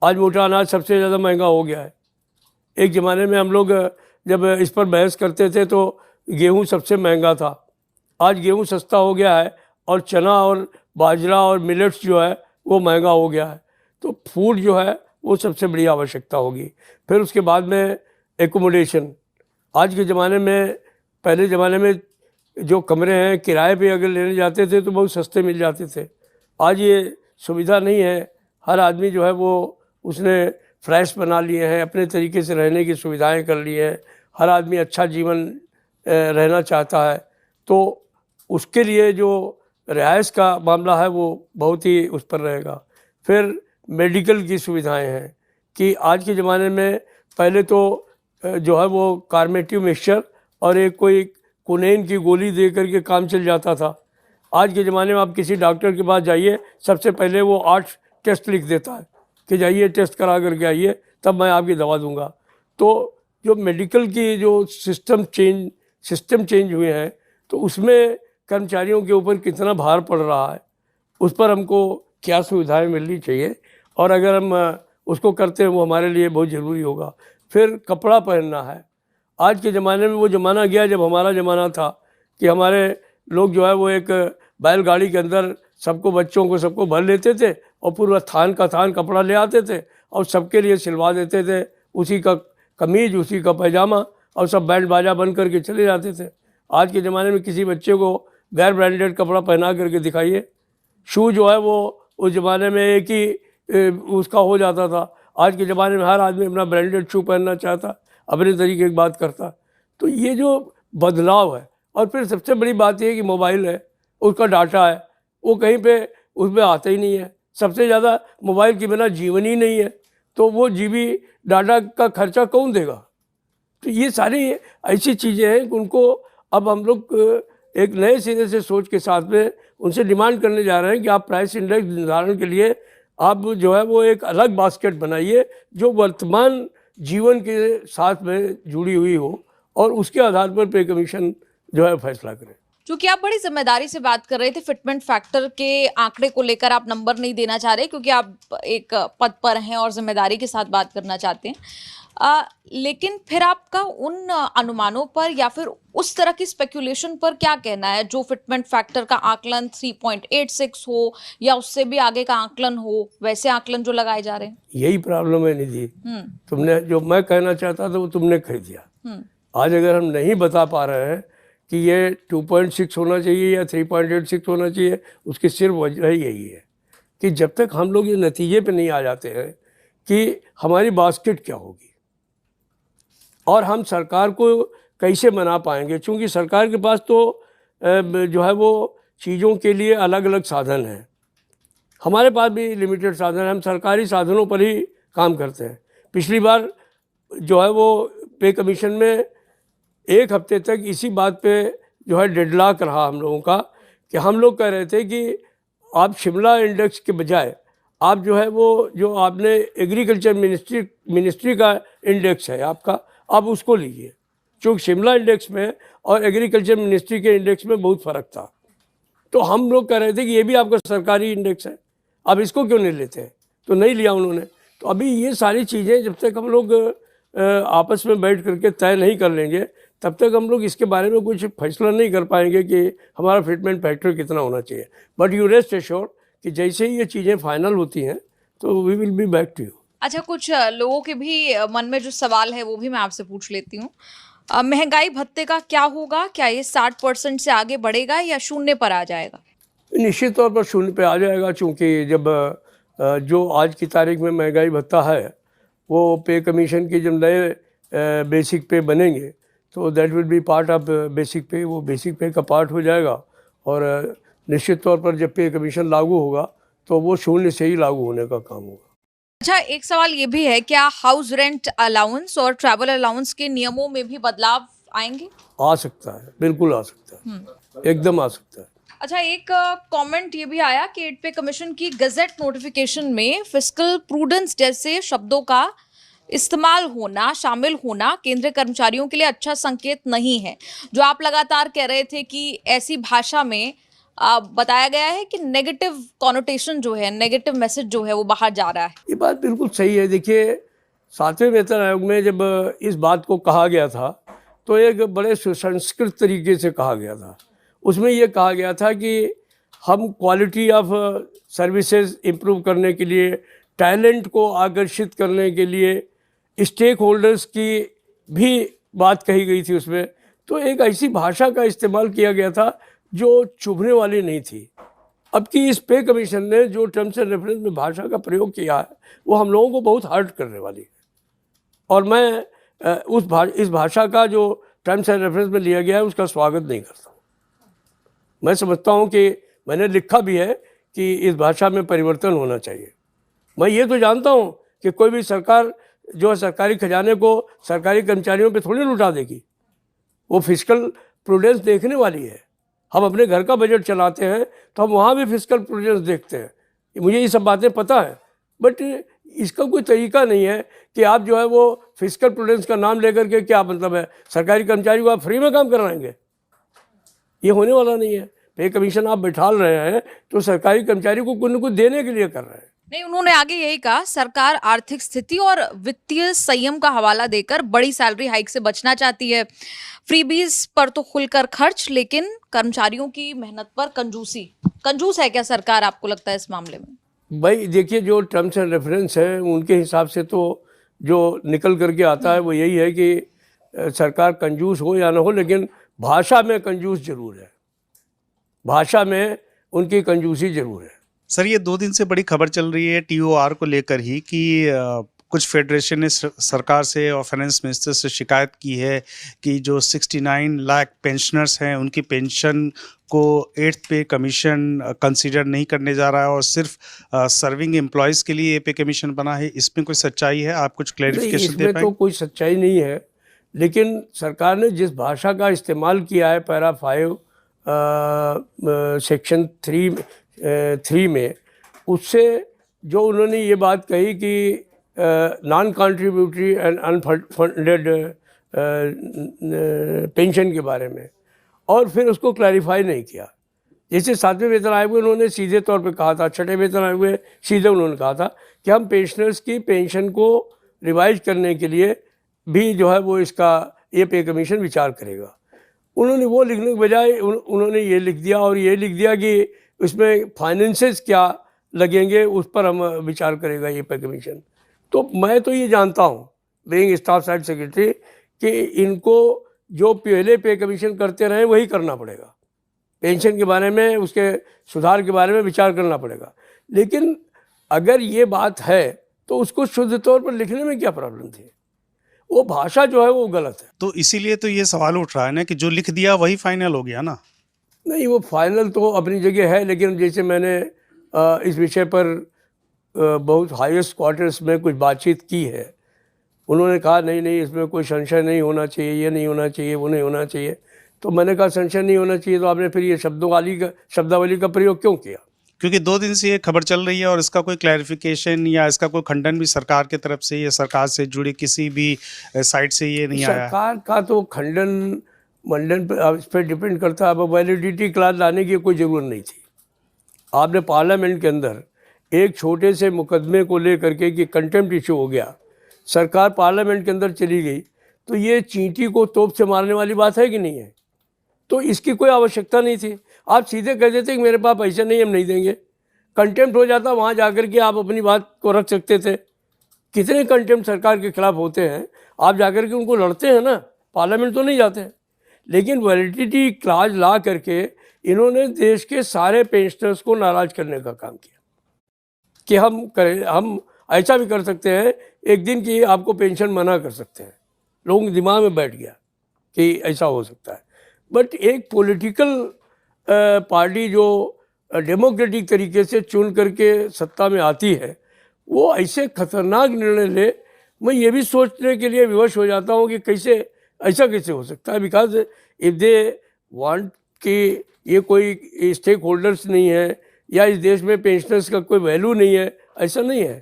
Speaker 2: आज मोटा अनाज सबसे ज़्यादा महंगा हो गया है। एक ज़माने में हम लोग जब इस पर बहस करते थे तो गेहूँ सबसे महंगा था। आज गेहूँ सस्ता हो गया है और चना और बाजरा और मिलेट्स जो है वो महंगा हो गया है। तो फूड जो है वो सबसे बड़ी आवश्यकता होगी। फिर उसके बाद में एकोमोडेशन। आज के ज़माने में, पहले ज़माने में जो कमरे हैं किराए पे अगर लेने जाते थे तो बहुत सस्ते मिल जाते थे। आज ये सुविधा नहीं है। हर आदमी जो है वो उसने फ्लैट्स बना लिए हैं, अपने तरीके से रहने की सुविधाएं कर ली हैं। हर आदमी अच्छा जीवन रहना चाहता है, तो उसके लिए जो रिहाइश का मामला है वो बहुत ही उस पर रहेगा। फिर मेडिकल की सुविधाएं हैं कि आज के ज़माने में पहले तो जो है वो कार्मेटिव मिक्सचर और एक कोई कुनैन की गोली दे करके काम चल जाता था। आज के ज़माने में आप किसी डॉक्टर के पास जाइए, सबसे पहले वो 8 टेस्ट लिख देता है कि जाइए टेस्ट करा करके आइए, तब मैं आपकी दवा दूंगा। तो जो मेडिकल की जो सिस्टम चेंज हुए हैं, तो उसमें कर्मचारियों के ऊपर कितना भार पड़ रहा है, उस पर हमको क्या सुविधाएं मिलनी चाहिए, और अगर हम उसको करते हैं वो हमारे लिए बहुत ज़रूरी होगा। फिर कपड़ा पहनना है। आज के ज़माने में वो ज़माना गया जब हमारा ज़माना था कि हमारे लोग जो है वो एक बैलगाड़ी के अंदर सबको, बच्चों को सबको भर लेते थे और पूरा थान का थान कपड़ा ले आते थे और सबके लिए सिलवा देते थे। उसी का कमीज, उसी का पैजामा, और सब बैंड बाजा बन करके चले जाते थे। आज के ज़माने में किसी बच्चे को गैर ब्रांडेड कपड़ा पहना करके दिखाइए। शू जो है वो उस ज़माने में एक ही उसका हो जाता था। आज के ज़माने में हर आदमी अपना ब्रांडेड शू पहनना चाहता, अपने तरीके की बात करता। तो ये जो बदलाव है, और फिर सबसे बड़ी बात ये है कि मोबाइल है, उसका डाटा है, वो कहीं पे उसमें आता ही नहीं है। सबसे ज़्यादा मोबाइल के बिना जीवन ही नहीं है, तो वो जीबी डाटा का खर्चा कौन देगा? तो ये सारी ऐसी चीज़ें हैं कि उनको अब हम लोग एक नए सिरे से सोच के साथ में उनसे डिमांड करने जा रहे हैं कि आप प्राइस इंडेक्स निर्धारण के लिए आप जो है वो एक अलग बास्केट बनाइए जो वर्तमान जीवन के साथ में जुड़ी हुई हो, और उसके आधार पर पे कमीशन जो है फैसला करें।
Speaker 1: क्योंकि आप बड़ी जिम्मेदारी से बात कर रहे थे, फिटमेंट फैक्टर के आंकड़े को लेकर आप नंबर नहीं देना चाह रहे क्योंकि आप एक पद पर हैं और जिम्मेदारी के साथ बात करना चाहते हैं। लेकिन फिर आपका उन अनुमानों पर या फिर उस तरह की स्पेकुलेशन पर क्या कहना है जो फिटमेंट फैक्टर का आकलन 3.86 हो या उससे भी आगे का आकलन हो, वैसे आकलन जो लगाए जा रहे हैं?
Speaker 2: यही प्रॉब्लम है निधि। तुमने जो मैं कहना चाहता था वो तुमने कह दिया। आज अगर हम नहीं बता पा रहे हैं कि ये 2.6 होना चाहिए या 3.86 होना चाहिए, उसकी सिर्फ वजह यही है कि जब तक हम लोग ये नतीजे पे नहीं आ जाते हैं कि हमारी बास्केट क्या होगी और हम सरकार को कैसे मना पाएंगे, क्योंकि सरकार के पास तो जो है वो चीज़ों के लिए अलग अलग साधन हैं। हमारे पास भी लिमिटेड साधन है, हम सरकारी साधनों पर ही काम करते हैं। पिछली बार जो है वो पे कमीशन में 1 हफ्ते तक इसी बात पे जो है डेडलॉक रहा हम लोगों का कि हम लोग कह रहे थे कि आप शिमला इंडेक्स के बजाय आप जो है वो जो आपने एग्रीकल्चर मिनिस्ट्री का इंडेक्स है आपका, आप उसको लीजिए, क्योंकि शिमला इंडेक्स में और एग्रीकल्चर मिनिस्ट्री के इंडेक्स में बहुत फ़र्क था। तो हम लोग कह रहे थे कि ये भी आपका सरकारी इंडेक्स है, अब इसको क्यों नहीं लेते हैं, तो नहीं लिया उन्होंने। तो अभी ये सारी चीज़ें जब तक हम लोग आपस में बैठ करके तय नहीं कर लेंगे, तब तक हम लोग इसके बारे में कुछ फैसला नहीं कर पाएंगे कि हमारा फिटमेंट फैक्टर कितना होना चाहिए। बट यू रेस्ट एश्योर्ड कि जैसे ही ये चीज़ें फाइनल होती हैं तो we will be back to you.
Speaker 1: अच्छा, कुछ लोगों के भी मन में जो सवाल है वो भी मैं आपसे पूछ लेती हूँ। महंगाई भत्ते का क्या होगा? क्या ये 60% से आगे बढ़ेगा या शून्य पर आ जाएगा?
Speaker 2: निश्चित तौर पर शून्य पे आ जाएगा, चूँकि जब जो आज की तारीख में महंगाई भत्ता है वो पे कमीशन के जब नए बेसिक पे बनेंगे तो that will be part of basic पे, वो बेसिक पे का पार्ट हो जाएगा। और निश्चित तौर पर जब पे कमीशन लागू होगा तो वो शून्य से ही लागू होने का काम होगा।
Speaker 1: अच्छा, एक सवाल ये भी है, क्या हाउस रेंट अलाउंस और ट्रैवल अलाउंस के नियमों में भी बदलाव आएंगे?
Speaker 2: आ सकता है, बिल्कुल आ सकता है, एकदम आ सकता है।
Speaker 1: अच्छा, एक कमेंट ये भी आया कि 8 पे कमीशन की गजेट नोटिफिकेशन में फिस्कल प्रूडेंस जैसे शब्दों का इस्तेमाल होना, शामिल होना केंद्रीय कर्मचारियों के लिए अच्छा संकेत नहीं है। जो आप लगातार कह रहे थे कि ऐसी भाषा में बताया गया है कि नेगेटिव कॉनोटेशन जो है, नेगेटिव मैसेज जो है वो बाहर जा रहा है।
Speaker 2: ये बात बिल्कुल सही है। देखिए, 7वें वेतन आयोग में जब इस बात को कहा गया था तो एक बड़े सुसंस्कृत तरीके से कहा गया था। उसमें ये कहा गया था कि हम क्वालिटी ऑफ सर्विसेज इम्प्रूव करने के लिए, टैलेंट को आकर्षित करने के लिए, स्टेक होल्डर्स की भी बात कही गई थी उसमें। तो एक ऐसी भाषा का इस्तेमाल किया गया था जो चुभने वाली नहीं थी। अब की इस पे कमीशन ने जो टर्म्स एंड रेफरेंस में भाषा का प्रयोग किया है वो हम लोगों को बहुत हर्ट करने वाली है। और मैं इस भाषा का जो टर्म्स एंड रेफरेंस में लिया गया है उसका स्वागत नहीं करता हूँ। मैं समझता हूँ कि मैंने लिखा भी है कि इस भाषा में परिवर्तन होना चाहिए। मैं ये तो जानता हूँ कि कोई भी सरकार जो है सरकारी खजाने को सरकारी कर्मचारियों पे थोड़ी लुटा देगी। वो फिस्कल प्रूडेंस देखने वाली है। हम अपने घर का बजट चलाते हैं तो हम वहाँ भी फिस्कल प्रूडेंस देखते हैं। मुझे ये सब बातें पता है, बट इसका कोई तरीका नहीं है कि आप जो है वो फिस्कल प्रूडेंस का नाम लेकर के, क्या मतलब है, सरकारी कर्मचारी को आप फ्री में काम कराएंगे? ये होने वाला नहीं है। पे कमीशन आप बैठाल रहे हैं तो सरकारी कर्मचारी को कुछ न कुछ देने के लिए कर रहे हैं।
Speaker 1: नहीं, उन्होंने आगे यही कहा, सरकार आर्थिक स्थिति और वित्तीय संयम का हवाला देकर बड़ी सैलरी हाइक से बचना चाहती है। फ्रीबीज पर तो खुलकर खर्च, लेकिन कर्मचारियों की मेहनत पर कंजूसी। कंजूस है क्या सरकार, आपको लगता है इस मामले में?
Speaker 2: भाई देखिए, जो टर्म्स एंड रेफरेंस है उनके हिसाब से तो जो निकल करके आता है वो यही है कि सरकार कंजूस हो या ना हो, लेकिन भाषा में कंजूस जरूर है। भाषा में उनकी कंजूसी जरूर है।
Speaker 3: सर, ये 2 दिन से बड़ी खबर चल रही है टीओआर को लेकर ही कि कुछ फेडरेशन ने सरकार से और फाइनेंस मिनिस्टर से शिकायत की है कि जो 69 लाख पेंशनर्स हैं उनकी पेंशन को 8th पे कमीशन कंसीडर नहीं करने जा रहा है और सिर्फ सर्विंग एम्प्लॉयज़ के लिए पे कमीशन बना है। इसमें कोई सच्चाई है? आप कुछ क्लैरिफिकेशन दे
Speaker 2: इसमें
Speaker 3: पाएं?
Speaker 2: तो कोई सच्चाई नहीं है, लेकिन सरकार ने जिस भाषा का इस्तेमाल किया है पैरा 5 सेक्शन 3 में, उससे जो उन्होंने ये बात कही कि non contributory and unfunded pension के बारे में, और फिर उसको क्लैरिफाई नहीं किया। जैसे 7वें वेतन आयोग में उन्होंने सीधे तौर पे कहा था, 6ठे वेतन आयोग में सीधे उन्होंने कहा था कि हम पेंशनर्स की पेंशन को रिवाइज करने के लिए भी जो है वो इसका ये पे कमीशन विचार करेगा। उन्होंने वो लिखने के बजाय उन्होंने ये लिख दिया, और ये लिख दिया कि उसमें फाइनेंसेस क्या लगेंगे उस पर हम विचार करेगा ये पे कमीशन। तो मैं तो ये जानता हूँ बीइंग स्टाफ साइड सेक्रेटरी कि इनको जो पहले पे कमीशन करते रहे वही करना पड़ेगा। पेंशन के बारे में, उसके सुधार के बारे में विचार करना पड़ेगा। लेकिन अगर ये बात है तो उसको शुद्ध तौर पर लिखने में क्या प्रॉब्लम थी? वो भाषा जो है वो गलत है।
Speaker 3: तो इसीलिए तो ये सवाल उठ रहा है ना कि जो लिख दिया वही फाइनल हो गया ना।
Speaker 2: नहीं, वो फाइनल तो अपनी जगह है, लेकिन जैसे मैंने इस विषय पर बहुत हाईएस्ट क्वार्टर्स में कुछ बातचीत की है। उन्होंने कहा नहीं इसमें कोई संशय नहीं होना चाहिए, ये नहीं होना चाहिए, वो नहीं होना चाहिए। तो मैंने कहा संशय नहीं होना चाहिए तो आपने फिर ये शब्दावली का प्रयोग क्यों किया?
Speaker 3: क्योंकि 2 दिन से ये खबर चल रही है और इसका कोई क्लैरिफिकेशन या इसका कोई खंडन भी सरकार की तरफ से या सरकार से जुड़ी किसी भी साइड से ये नहीं आया।
Speaker 2: सरकार का तो खंडन मंडन पर इस पर डिपेंड करता है। अब वैलिडिटी क्लास लाने की कोई ज़रूरत नहीं थी। आपने पार्लियामेंट के अंदर एक छोटे से मुकदमे को लेकर के कि कंटेम्प्ट इशू हो गया, सरकार पार्लियामेंट के अंदर चली गई, तो ये चींटी को तोप से मारने वाली बात है कि नहीं है? तो इसकी कोई आवश्यकता नहीं थी। आप सीधे कह देते कि मेरे पास पैसे नहीं, हम नहीं देंगे। कंटेम्प्ट हो जाता, वहाँ जाकर के आप अपनी बात को रख सकते थे। कितने कंटेम्प्ट सरकार के खिलाफ होते हैं, आप जाकर के उनको लड़ते हैं ना, पार्लियामेंट तो नहीं जाते हैं। लेकिन वैलिडिटी क्लाज ला करके इन्होंने देश के सारे पेंशनर्स को नाराज़ करने का काम किया कि हम ऐसा भी कर सकते हैं एक दिन की आपको पेंशन मना कर सकते हैं। लोगों के दिमाग में बैठ गया कि ऐसा हो सकता है। बट एक पॉलिटिकल पार्टी जो डेमोक्रेटिक तरीके से चुन करके सत्ता में आती है, वो ऐसे खतरनाक निर्णय ले, मैं ये भी सोचने के लिए विवश हो जाता हूँ कि कैसे ऐसा कैसे हो सकता है। बिकॉज इफ दे वांट कि ये कोई स्टेक होल्डर्स नहीं है या इस देश में पेंशनर्स का कोई वैल्यू नहीं है, ऐसा नहीं है।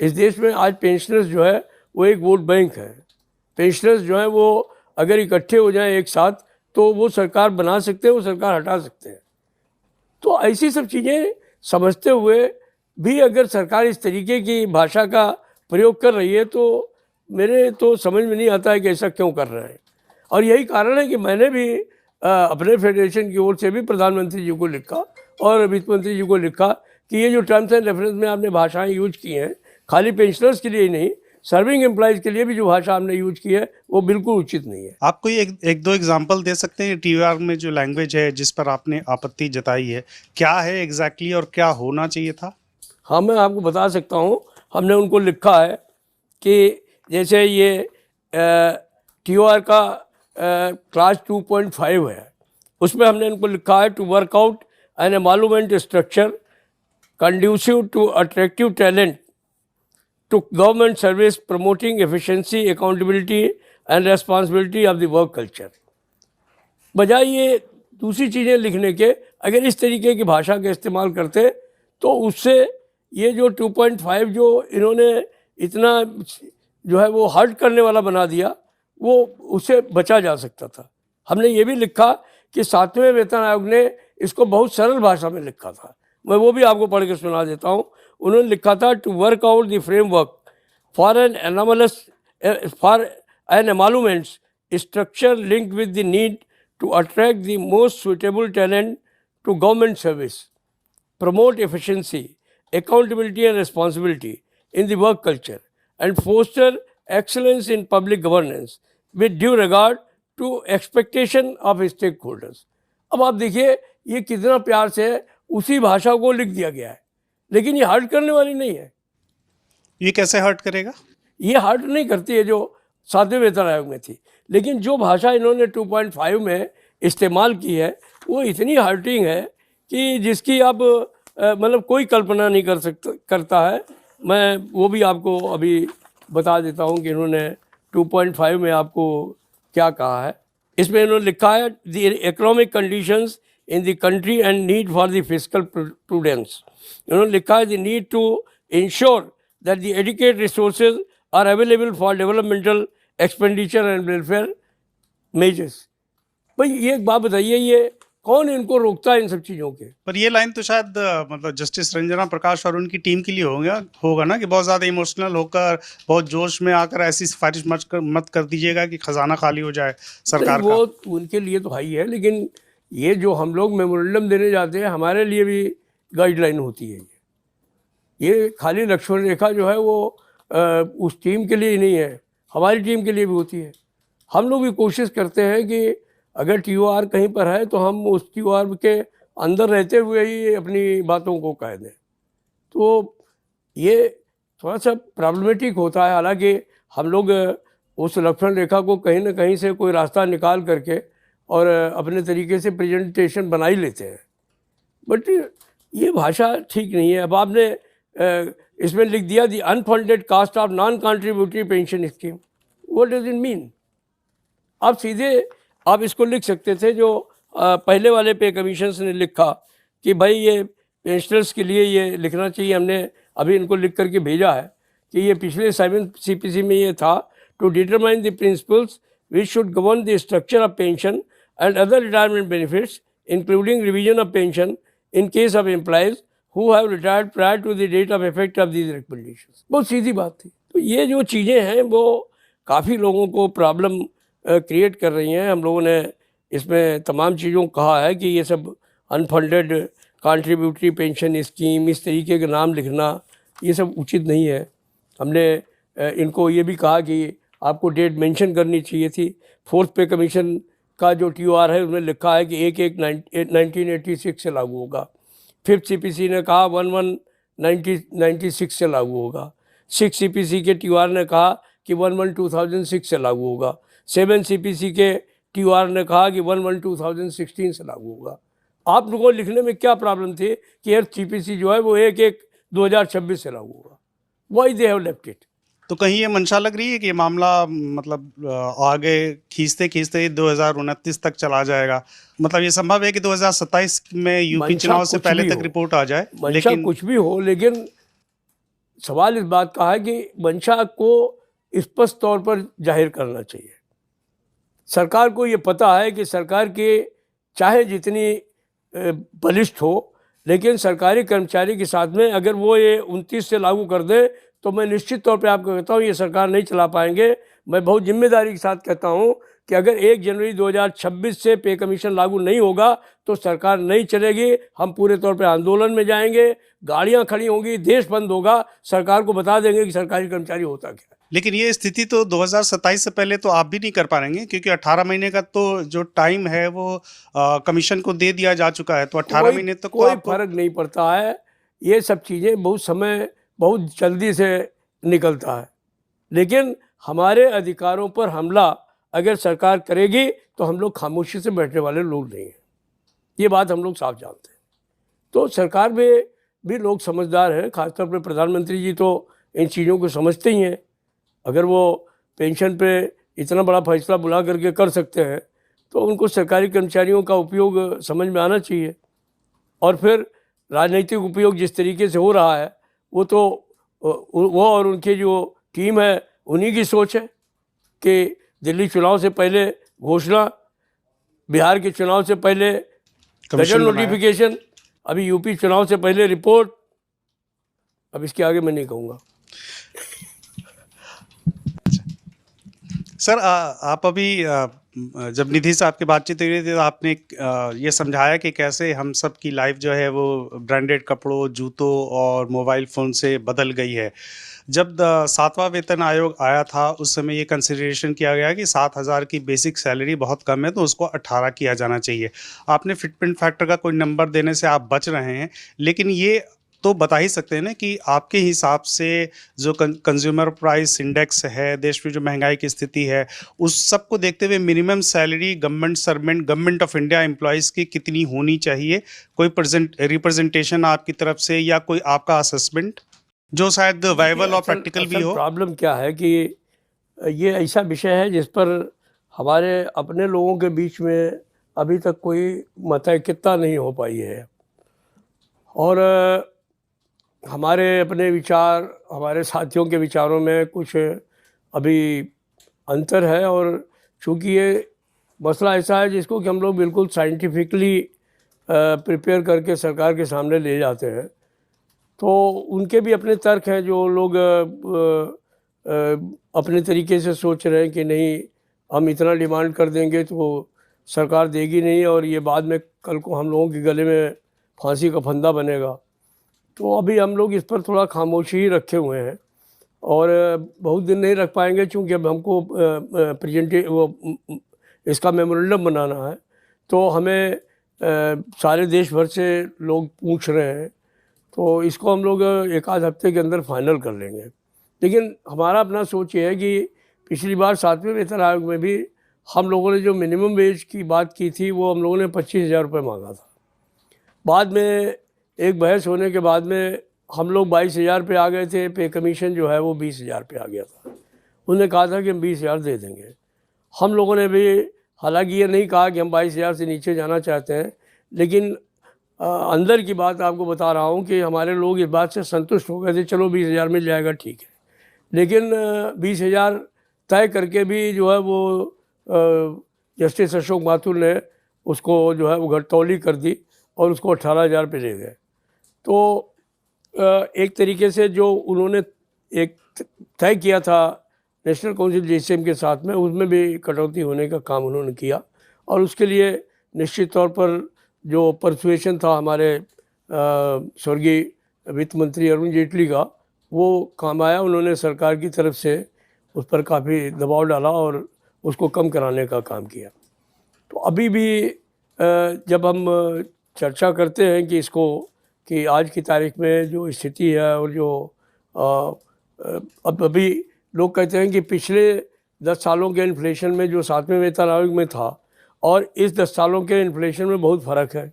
Speaker 2: इस देश में आज पेंशनर्स जो है वो एक वोट बैंक है। पेंशनर्स जो है वो अगर इकट्ठे हो जाएं एक साथ तो वो सरकार बना सकते हैं, वो सरकार हटा सकते हैं। तो ऐसी सब चीज़ें समझते हुए भी अगर सरकार इस तरीके की भाषा का प्रयोग कर रही है तो मेरे तो समझ में नहीं आता है कि ऐसा क्यों कर रहे हैं। और यही कारण है कि मैंने भी अपने फेडरेशन की ओर से भी प्रधानमंत्री जी को लिखा और वित्त मंत्री जी को लिखा कि ये जो टर्म्स एंड रेफरेंस में आपने भाषाएं यूज की हैं, खाली पेंशनर्स के लिए ही नहीं, सर्विंग एम्प्लॉयज़ के लिए भी जो भाषा हमने यूज की है वो बिल्कुल उचित नहीं है।
Speaker 3: आप कोई एक दो एग्जांपल दे सकते हैं टीओआर में जो लैंग्वेज है जिस पर आपने आपत्ति जताई है, क्या है एग्जैक्टली और क्या होना चाहिए था?
Speaker 2: हाँ, मैं आपको बता सकता हूँ। हमने उनको लिखा है कि जैसे ये टीओआर का क्लास 2.5 है, उसमें हमने उनको लिखा है to work out an emolument structure conducive to attractive talent to government service, promoting efficiency, accountability and responsibility of the work culture। बजाय ये दूसरी चीज़ें लिखने के अगर इस तरीके की भाषा का इस्तेमाल करते तो उससे ये जो 2.5 जो इन्होंने इतना जो है वो हर्ट करने वाला बना दिया, वो उससे बचा जा सकता था। हमने ये भी लिखा कि 7वें वेतन आयोग ने इसको बहुत सरल भाषा में लिखा था। मैं वो भी आपको पढ़ के सुना देता हूँ। उन्होंने लिखा था to work out the framework for an emoluments structure linked with the need to attract the most suitable talent to government service, promote efficiency, accountability and responsibility in the work culture and foster excellence in public governance with due regard to expectation of stakeholders। अब आप देखिए ये कितना प्यार से उसी भाषा को लिख दिया गया है, लेकिन ये हर्ट करने वाली नहीं है।
Speaker 3: ये कैसे हर्ट करेगा?
Speaker 2: ये हर्ट नहीं करती है जो 7वें वेतन आयोग में थी, लेकिन जो भाषा इन्होंने 2.5 में इस्तेमाल की है वो इतनी हर्टिंग है कि जिसकी आप मतलब कोई कल्पना नहीं करता है। मैं वो भी आपको अभी बता देता हूँ कि इन्होंने 2.5 में आपको क्या कहा है। इसमें इन्होंने लिखा है the economic conditions in the country and need for the fiscal prudence. इन्होंने लिखा है the need to ensure that the adequate resources are available for developmental expenditure and welfare measures. भाई ये एक बात बताइए, ये कौन इनको रोकता है इन सब चीज़ों के?
Speaker 3: पर ये लाइन तो शायद मतलब जस्टिस रंजना प्रकाश और उनकी टीम के लिए होगा ना कि बहुत ज़्यादा इमोशनल होकर बहुत जोश में आकर ऐसी सिफारिश मत कर दीजिएगा कि खजाना खाली हो जाए सरकार का।
Speaker 2: वो उनके लिए तो हाई है, लेकिन ये जो हम लोग मेमोरेंडम देने जाते हैं हमारे लिए भी गाइडलाइन होती है। ये खाली लक्ष्मण रेखा जो है वो उस टीम के लिए ही नहीं है, हमारी टीम के लिए भी होती है। हम लोग भी कोशिश करते हैं कि अगर टीओआर कहीं पर है तो हम उस टीओआर के अंदर रहते हुए ही अपनी बातों को कह दें। तो ये थोड़ा सा प्रॉब्लमेटिक होता है। हालांकि हम लोग उस लक्ष्मण रेखा को कहीं ना कहीं से कोई रास्ता निकाल करके और अपने तरीके से प्रेजेंटेशन बना ही लेते हैं, बट ये भाषा ठीक नहीं है। अब आपने इसमें लिख दिया the unfunded cost of non contributory pension scheme. What does it mean? आप सीधे आप इसको लिख सकते थे जो पहले वाले पे कमीशन ने लिखा कि भाई ये पेंशनर्स के लिए ये लिखना चाहिए। हमने अभी इनको लिख करके भेजा है कि ये पिछले 7 CPC में ये था to determine the principles which should govern the structure of pension and other retirement benefits including revision of pension in case of employees who have retired prior to the date of effect of these recommendations. बहुत सीधी बात थी। तो ये जो चीज़ें हैं वो काफ़ी लोगों को प्रॉब्लम क्रिएट कर रही हैं। हम लोगों ने इसमें तमाम चीज़ों को कहा है कि ये सब अनफंडेड कॉन्ट्रीब्यूटरी पेंशन स्कीम, इस तरीके के नाम लिखना ये सब उचित नहीं है। हमने इनको ये भी कहा कि आपको डेट मेंशन करनी चाहिए थी। 4th पे कमीशन का जो टीओआर है उसमें लिखा है कि 1/1/1986 से लागू होगा। 5th CPC ने कहा 1/1/1996 से लागू होगा। 6th CPC के टीओआर ने कहा कि 1/1/2006 से लागू होगा। 7th CPC के टीओआर ने कहा कि 1/1/2016 से लागू होगा। आप लोगों को लिखने में क्या प्रॉब्लम थी कि 8th CPC जो है वो 1/1/2026 से लागू होगा? Why they have left it.
Speaker 3: तो कहीं ये मंशा लग रही है कि ये मामला मतलब आगे खींचते खींचते 2029 तक चला जाएगा? मतलब ये संभव है कि 2027 में यूपी
Speaker 2: मंशा
Speaker 3: चुनाव से
Speaker 2: कुछ
Speaker 3: पहले
Speaker 2: भी
Speaker 3: तक
Speaker 2: हो,
Speaker 3: रिपोर्ट आ जाए,
Speaker 2: मंशा
Speaker 3: लेकिन
Speaker 2: कुछ भी हो, लेकिन सवाल इस बात का है कि मंशा को स्पष्ट तौर पर जाहिर करना चाहिए। सरकार को ये पता है कि सरकार के चाहे जितनी बलिष्ठ हो, लेकिन सरकारी कर्मचारी के साथ में अगर वो ये 29 से लागू कर दे तो मैं निश्चित तौर पे आपको कहता हूँ ये सरकार नहीं चला पाएंगे। मैं बहुत जिम्मेदारी के साथ कहता हूँ कि अगर 1 जनवरी 2026 से पे कमीशन लागू नहीं होगा तो सरकार नहीं चलेगी। हम पूरे तौर पे आंदोलन में जाएंगे, गाड़ियां खड़ी होंगी, देश बंद होगा, सरकार को बता देंगे कि सरकारी कर्मचारी होता क्या है।
Speaker 3: लेकिन ये स्थिति तो 2027 से पहले तो आप भी नहीं कर पाएंगे, क्योंकि 18 महीने का तो जो टाइम है वो कमीशन को दे दिया जा चुका है, तो 18 महीने तक तो
Speaker 2: कोई
Speaker 3: आपको
Speaker 2: फर्क नहीं पड़ता है। ये सब चीज़ें बहुत समय बहुत जल्दी से निकलता है, लेकिन हमारे अधिकारों पर हमला अगर सरकार करेगी तो हम लोग खामोशी से बैठने वाले लोग नहीं हैं। ये बात हम लोग साफ जानते हैं। तो सरकार में भी लोग समझदार हैं, खासतौर पर प्रधानमंत्री जी तो इन चीज़ों को समझते ही हैं। अगर वो पेंशन पे इतना बड़ा फैसला बुला करके कर सकते हैं तो उनको सरकारी कर्मचारियों का उपयोग समझ में आना चाहिए। और फिर राजनीतिक उपयोग जिस तरीके से हो रहा है वो तो वो और उनकी जो टीम है उन्हीं की सोच है कि दिल्ली चुनाव से पहले घोषणा, बिहार के चुनाव से पहले गजल नोटिफिकेशन, अभी यूपी चुनाव से पहले रिपोर्ट। अब इसके आगे मैं नहीं कहूँगा।
Speaker 3: सर आप अभी जब निधि से आपकी बातचीत हुई थी तो आपने ये समझाया कि कैसे हम सब की लाइफ जो है वो ब्रांडेड कपड़ों, जूतों और मोबाइल फ़ोन से बदल गई है। जब 7वां वेतन आयोग आया था उस समय ये कंसिडरेशन किया गया कि 7,000 की बेसिक सैलरी बहुत कम है तो उसको 18 किया जाना चाहिए। आपने फिटमेंट फैक्टर का कोई नंबर देने से आप बच रहे हैं, लेकिन ये तो बता ही सकते हैं ना कि आपके हिसाब से जो कंज्यूमर प्राइस इंडेक्स है, देश में जो महंगाई की स्थिति है, उस सब को देखते हुए minimum salary government of India employees की कितनी होनी चाहिए? कोई रिप्रेजेंटेशन आपकी तरफ से या कोई आपका असेसमेंट जो शायद वायबल और प्रैक्टिकल भी हो?
Speaker 2: प्रॉब्लम क्या है कि ये ऐसा विषय है जिस पर हमारे अपने लोगों के बीच में अभी तक कोई मतैक्यता नहीं हो पाई है। और हमारे अपने विचार, हमारे साथियों के विचारों में कुछ अभी अंतर है। और चूँकि ये मसला ऐसा है जिसको कि हम लोग बिल्कुल साइंटिफिकली प्रिपेयर करके सरकार के सामने ले जाते हैं, तो उनके भी अपने तर्क हैं। जो लोग अपने तरीके से सोच रहे हैं कि नहीं हम इतना डिमांड कर देंगे तो सरकार देगी नहीं और ये बाद में कल को हम लोगों के गले में फांसी का फंदा बनेगा। तो अभी हम लोग इस पर थोड़ा खामोशी ही रखे हुए हैं और बहुत दिन नहीं रख पाएंगे, चूँकि अब हमको इसका मेमोरेंडम बनाना है। तो हमें सारे देश भर से लोग पूछ रहे हैं, तो इसको हम लोग एक आध हफ्ते के अंदर फाइनल कर लेंगे। लेकिन हमारा अपना सोच ये है कि पिछली बार 7वें वेतन आयोग में भी हम लोगों ने जो मिनिमम वेज की बात की थी वो हम लोगों ने 25,000 रुपये मांगा था। बाद में एक बहस होने के बाद में हम लोग 22,000 पे आ गए थे। पे कमीशन जो है वो 20,000 पे आ गया था। उन्होंने कहा था कि हम 20,000 दे देंगे। हम लोगों ने भी हालांकि ये नहीं कहा कि हम 22,000 से नीचे जाना चाहते हैं, लेकिन अंदर की बात आपको बता रहा हूँ कि हमारे लोग इस बात से संतुष्ट हो गए थे, चलो 20,000 मिल जाएगा ठीक है। लेकिन 20,000 तय करके भी जो है वो जस्टिस अशोक माथुर ने उसको जो है वो घटतौली कर दी और उसको 18,000 पे ले गए। तो एक तरीके से जो उन्होंने एक तय किया था नेशनल काउंसिल जेसीएम के साथ में, उसमें भी कटौती होने का काम उन्होंने किया और उसके लिए निश्चित तौर पर जो परसुएशन था हमारे स्वर्गीय वित्त मंत्री अरुण जेटली का, वो काम आया। उन्होंने सरकार की तरफ से उस पर काफ़ी दबाव डाला और उसको कम कराने का काम किया। तो अभी भी जब हम चर्चा करते हैं कि इसको कि आज की तारीख में जो स्थिति है और जो अब अभी लोग कहते हैं कि पिछले 10 सालों के इन्फ्लेशन में जो 7वें वेतन आयोग में था और इस 10 सालों के इन्फ्लेशन में बहुत फ़र्क है।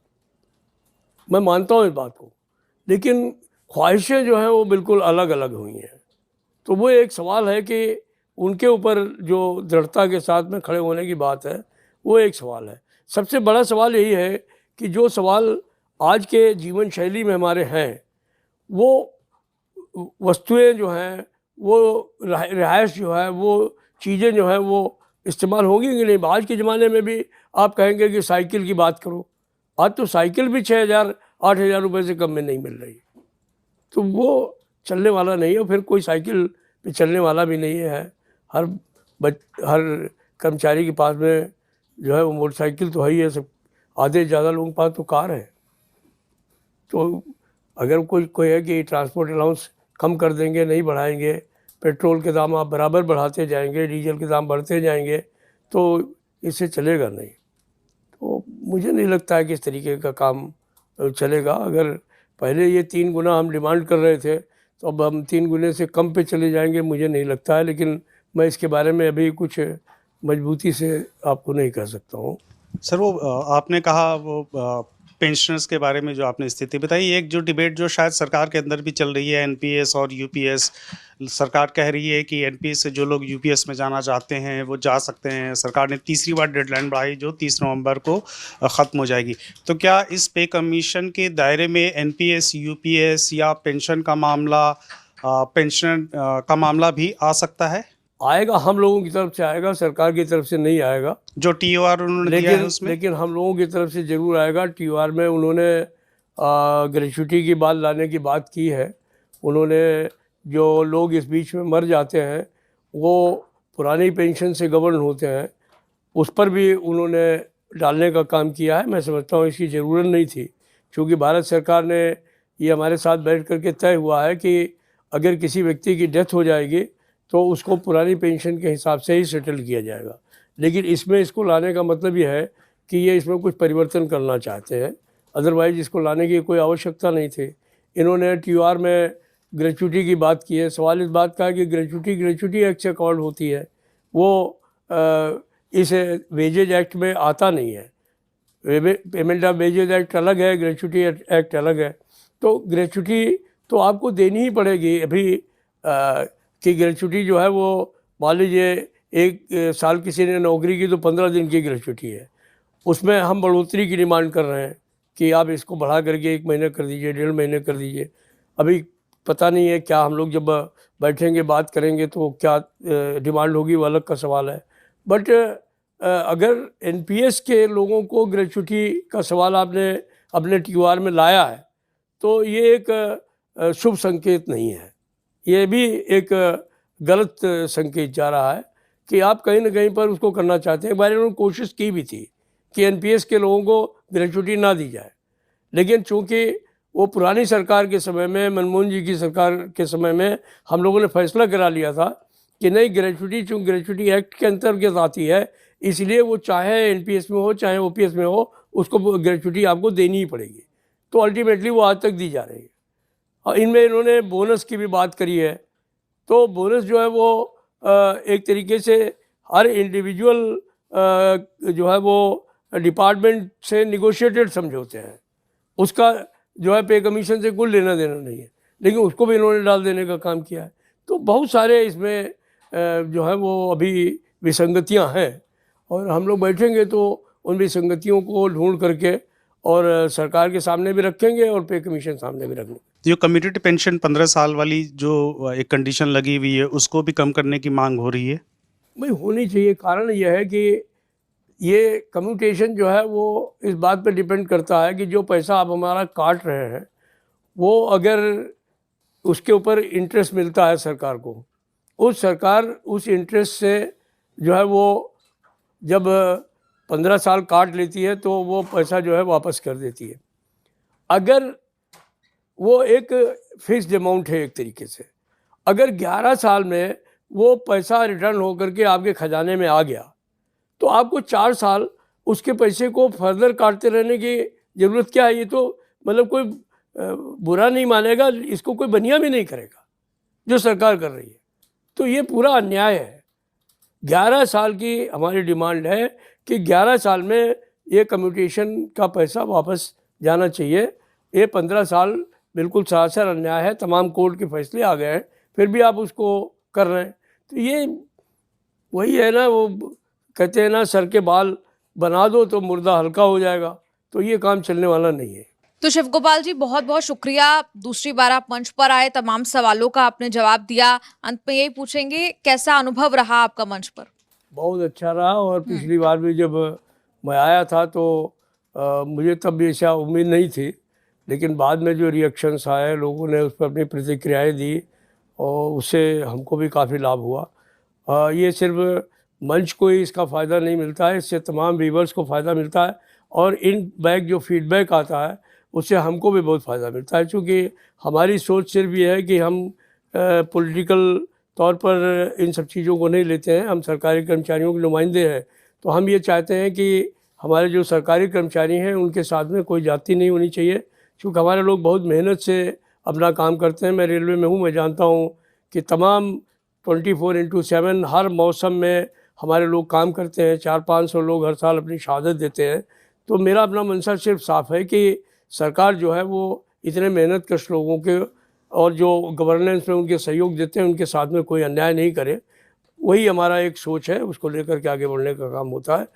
Speaker 2: मैं मानता हूँ इस बात को, लेकिन ख्वाहिशें जो हैं वो बिल्कुल अलग अलग हुई हैं। तो वो एक सवाल है कि उनके ऊपर जो दृढ़ता के साथ में खड़े होने की बात है, वो एक सवाल है। सबसे बड़ा सवाल यही है कि जो सवाल आज के जीवन शैली में हमारे हैं, वो वस्तुएं जो हैं, वो रिहाइश जो है, वो चीज़ें जो हैं, वो इस्तेमाल होंगी कि नहीं। आज के ज़माने में भी आप कहेंगे कि साइकिल की बात करो, आज तो साइकिल भी 6,000 8,000 रुपये से कम में नहीं मिल रही, तो वो चलने वाला नहीं है। फिर कोई साइकिल पे चलने वाला भी नहीं है। हर कर्मचारी के पास में जो है वो मोटरसाइकिल तो है ही है, सब आधे ज़्यादा लोगों के पास तो कार है। तो अगर कोई है कि ट्रांसपोर्ट अलाउंस कम कर देंगे, नहीं बढ़ाएंगे, पेट्रोल के दाम आप बराबर बढ़ाते जाएंगे, डीजल के दाम बढ़ते जाएंगे, तो इससे चलेगा नहीं। तो मुझे नहीं लगता है कि इस तरीके का काम चलेगा। अगर पहले ये 3 गुना हम डिमांड कर रहे थे, तो अब हम 3 गुने से कम पे चले जाएंगे, मुझे नहीं लगता है। लेकिन मैं इसके बारे में अभी कुछ मजबूती से आपको नहीं कह सकता हूँ।
Speaker 3: सर, वो आपने कहा वो पेंशनर्स के बारे में जो आपने स्थिति बताई, एक जो डिबेट जो शायद सरकार के अंदर भी चल रही है, एनपीएस और यूपीएस, सरकार कह रही है कि एनपीएस से जो लोग यूपीएस में जाना चाहते हैं वो जा सकते हैं। सरकार ने तीसरी बार डेडलाइन बढ़ाई जो 30 नवंबर को ख़त्म हो जाएगी। तो क्या इस पे कमीशन के दायरे में एनपीएस, यूपीएस या पेंशन का मामला, पेंशन का मामला भी आ सकता है?
Speaker 2: आएगा, हम लोगों की तरफ से आएगा, सरकार की तरफ से नहीं आएगा।
Speaker 3: जो टीओआर उन्होंने दिया है उसमें,
Speaker 2: लेकिन हम लोगों की तरफ से ज़रूर आएगा। टीओआर में उन्होंने ग्रेच्युटी की बात लाने की बात की है। उन्होंने जो लोग इस बीच में मर जाते हैं, वो पुरानी पेंशन से गवर्न होते हैं, उस पर भी उन्होंने डालने का काम किया है। मैं समझता हूँ इसकी ज़रूरत नहीं थी, क्योंकि भारत सरकार ने ये हमारे साथ बैठ करके तय हुआ है कि अगर किसी व्यक्ति की डेथ हो जाएगी तो उसको पुरानी पेंशन के हिसाब से ही सेटल किया जाएगा। लेकिन इसमें इसको लाने का मतलब ये है कि ये इसमें कुछ परिवर्तन करना चाहते हैं, अदरवाइज़ इसको लाने की कोई आवश्यकता नहीं थी। इन्होंने टीओआर में ग्रेच्युटी की बात की है। सवाल इस बात का है कि ग्रेच्युटी एक्ट से अकॉर्ड होती है, वो इस वेजेज एक्ट में आता नहीं है। पेमेंट ऑफ वेजेज एक्ट अलग है, ग्रेच्युटी एक्ट अलग है। तो ग्रेच्युटी तो आपको देनी ही पड़ेगी। अभी कि ग्रेच्युटी जो है वो मान लीजिए 1 साल किसी ने नौकरी की तो 15 दिन की ग्रेच्युटी है, उसमें हम बढ़ोतरी की डिमांड कर रहे हैं कि आप इसको बढ़ा करके 1 महीने कर दीजिए, 1.5 महीने कर दीजिए। अभी पता नहीं है क्या, हम लोग जब बैठेंगे बात करेंगे तो क्या डिमांड होगी, वो अलग का सवाल है। बट अगर एनपीएस के लोगों को ग्रेच्युटी का सवाल आपने अपने टीओआर में लाया है, तो ये एक शुभ संकेत नहीं है। ये भी एक गलत संकेत जा रहा है कि आप कहीं ना कहीं पर उसको करना चाहते हैं। एक बार उन्होंने कोशिश की भी थी कि एनपीएस के लोगों को ग्रेच्युटी ना दी जाए, लेकिन चूंकि वो पुरानी सरकार के समय में, मनमोहन जी की सरकार के समय में हम लोगों ने फैसला करा लिया था कि नहीं, ग्रेच्युटी चूँकि ग्रेच्युटी एक्ट के अंतर्गत आती है, इसलिए वो चाहे एनपीएस में हो चाहे ओपीएस में हो, उसको ग्रेच्युटी आपको देनी ही पड़ेगी। तो अल्टीमेटली वो आज तक दी जा रही है। और इनमें इन्होंने बोनस की भी बात करी है। तो बोनस जो है वो एक तरीके से हर इंडिविजुअल जो है वो डिपार्टमेंट से निगोशिएटेड समझौते हैं, उसका जो है पे कमीशन से कोई लेना देना नहीं है, लेकिन उसको भी इन्होंने डाल देने का काम किया है। तो बहुत सारे इसमें जो है वो अभी विसंगतियां हैं, और हम लोग बैठेंगे तो उन विसंगतियों को ढूंढ करके और सरकार के सामने भी रखेंगे और पे कमीशन सामने भी रखेंगे।
Speaker 3: जो कम्युनिटी पेंशन 15 साल वाली जो एक कंडीशन लगी हुई है, उसको भी कम करने की मांग हो रही है।
Speaker 2: भाई होनी चाहिए। कारण यह है कि ये कम्यूटेशन जो है वो इस बात पर डिपेंड करता है कि जो पैसा आप हमारा काट रहे हैं, वो अगर उसके ऊपर इंटरेस्ट मिलता है सरकार को, उस सरकार उस इंटरेस्ट से जो है वो जब 15 साल काट लेती है तो वो पैसा जो है वापस कर देती है। अगर वो एक फिक्स्ड अमाउंट है एक तरीके से, अगर 11 साल में वो पैसा रिटर्न होकर के आपके खजाने में आ गया, तो आपको 4 साल उसके पैसे को फर्दर काटते रहने की ज़रूरत क्या है। ये तो मतलब कोई बुरा नहीं मानेगा, इसको कोई बनिया भी नहीं करेगा जो सरकार कर रही है। तो ये पूरा अन्याय है। 11 साल की हमारी डिमांड है कि 11 साल में ये कम्यूटेशन का पैसा वापस जाना चाहिए। ये 15 साल बिल्कुल सरासर अन्याय है। तमाम कोर्ट के फैसले आ गए हैं, फिर भी आप उसको कर रहे हैं। तो ये वही है ना, वो कहते हैं ना, सर के बाल बना दो तो मुर्दा हल्का हो जाएगा। तो ये काम चलने वाला नहीं है।
Speaker 1: तो शिव गोपाल जी, बहुत बहुत शुक्रिया, दूसरी बार आप मंच पर आए, तमाम सवालों का आपने जवाब दिया। अंत में यही पूछेंगे, कैसा अनुभव रहा आपका मंच पर?
Speaker 2: बहुत अच्छा रहा। और पिछली बार भी जब मैं आया था तो मुझे तब भी ऐसा उम्मीद नहीं थी, लेकिन बाद में जो रिएक्शंस आए, लोगों ने उस पर अपनी प्रतिक्रियाएं दी और उससे हमको भी काफ़ी लाभ हुआ। ये सिर्फ मंच को ही इसका फ़ायदा नहीं मिलता है, इससे तमाम व्यूवर्स को फ़ायदा मिलता है और इन बैक जो फीडबैक आता है उससे हमको भी बहुत फ़ायदा मिलता है। क्योंकि हमारी सोच सिर्फ ये है कि हम पॉलिटिकल तौर पर इन सब चीज़ों को नहीं लेते हैं, हम सरकारी कर्मचारियों के नुमाइंदे हैं। तो हम ये चाहते हैं कि हमारे जो सरकारी कर्मचारी हैं उनके साथ में कोई जाति नहीं होनी चाहिए, क्योंकि हमारे लोग बहुत मेहनत से अपना काम करते हैं। मैं रेलवे में हूँ, मैं जानता हूँ कि तमाम 24/7 हर मौसम में हमारे लोग काम करते हैं। 400-500 लोग हर साल अपनी शहादत देते हैं। तो मेरा अपना मंशा सिर्फ साफ़ है कि सरकार जो है वो इतने मेहनत कश लोगों के और जो गवर्नेंस में उनके सहयोग देते हैं उनके साथ में कोई अन्याय नहीं करे। वही हमारा एक सोच है, उसको लेकर के आगे बढ़ने का काम होता है।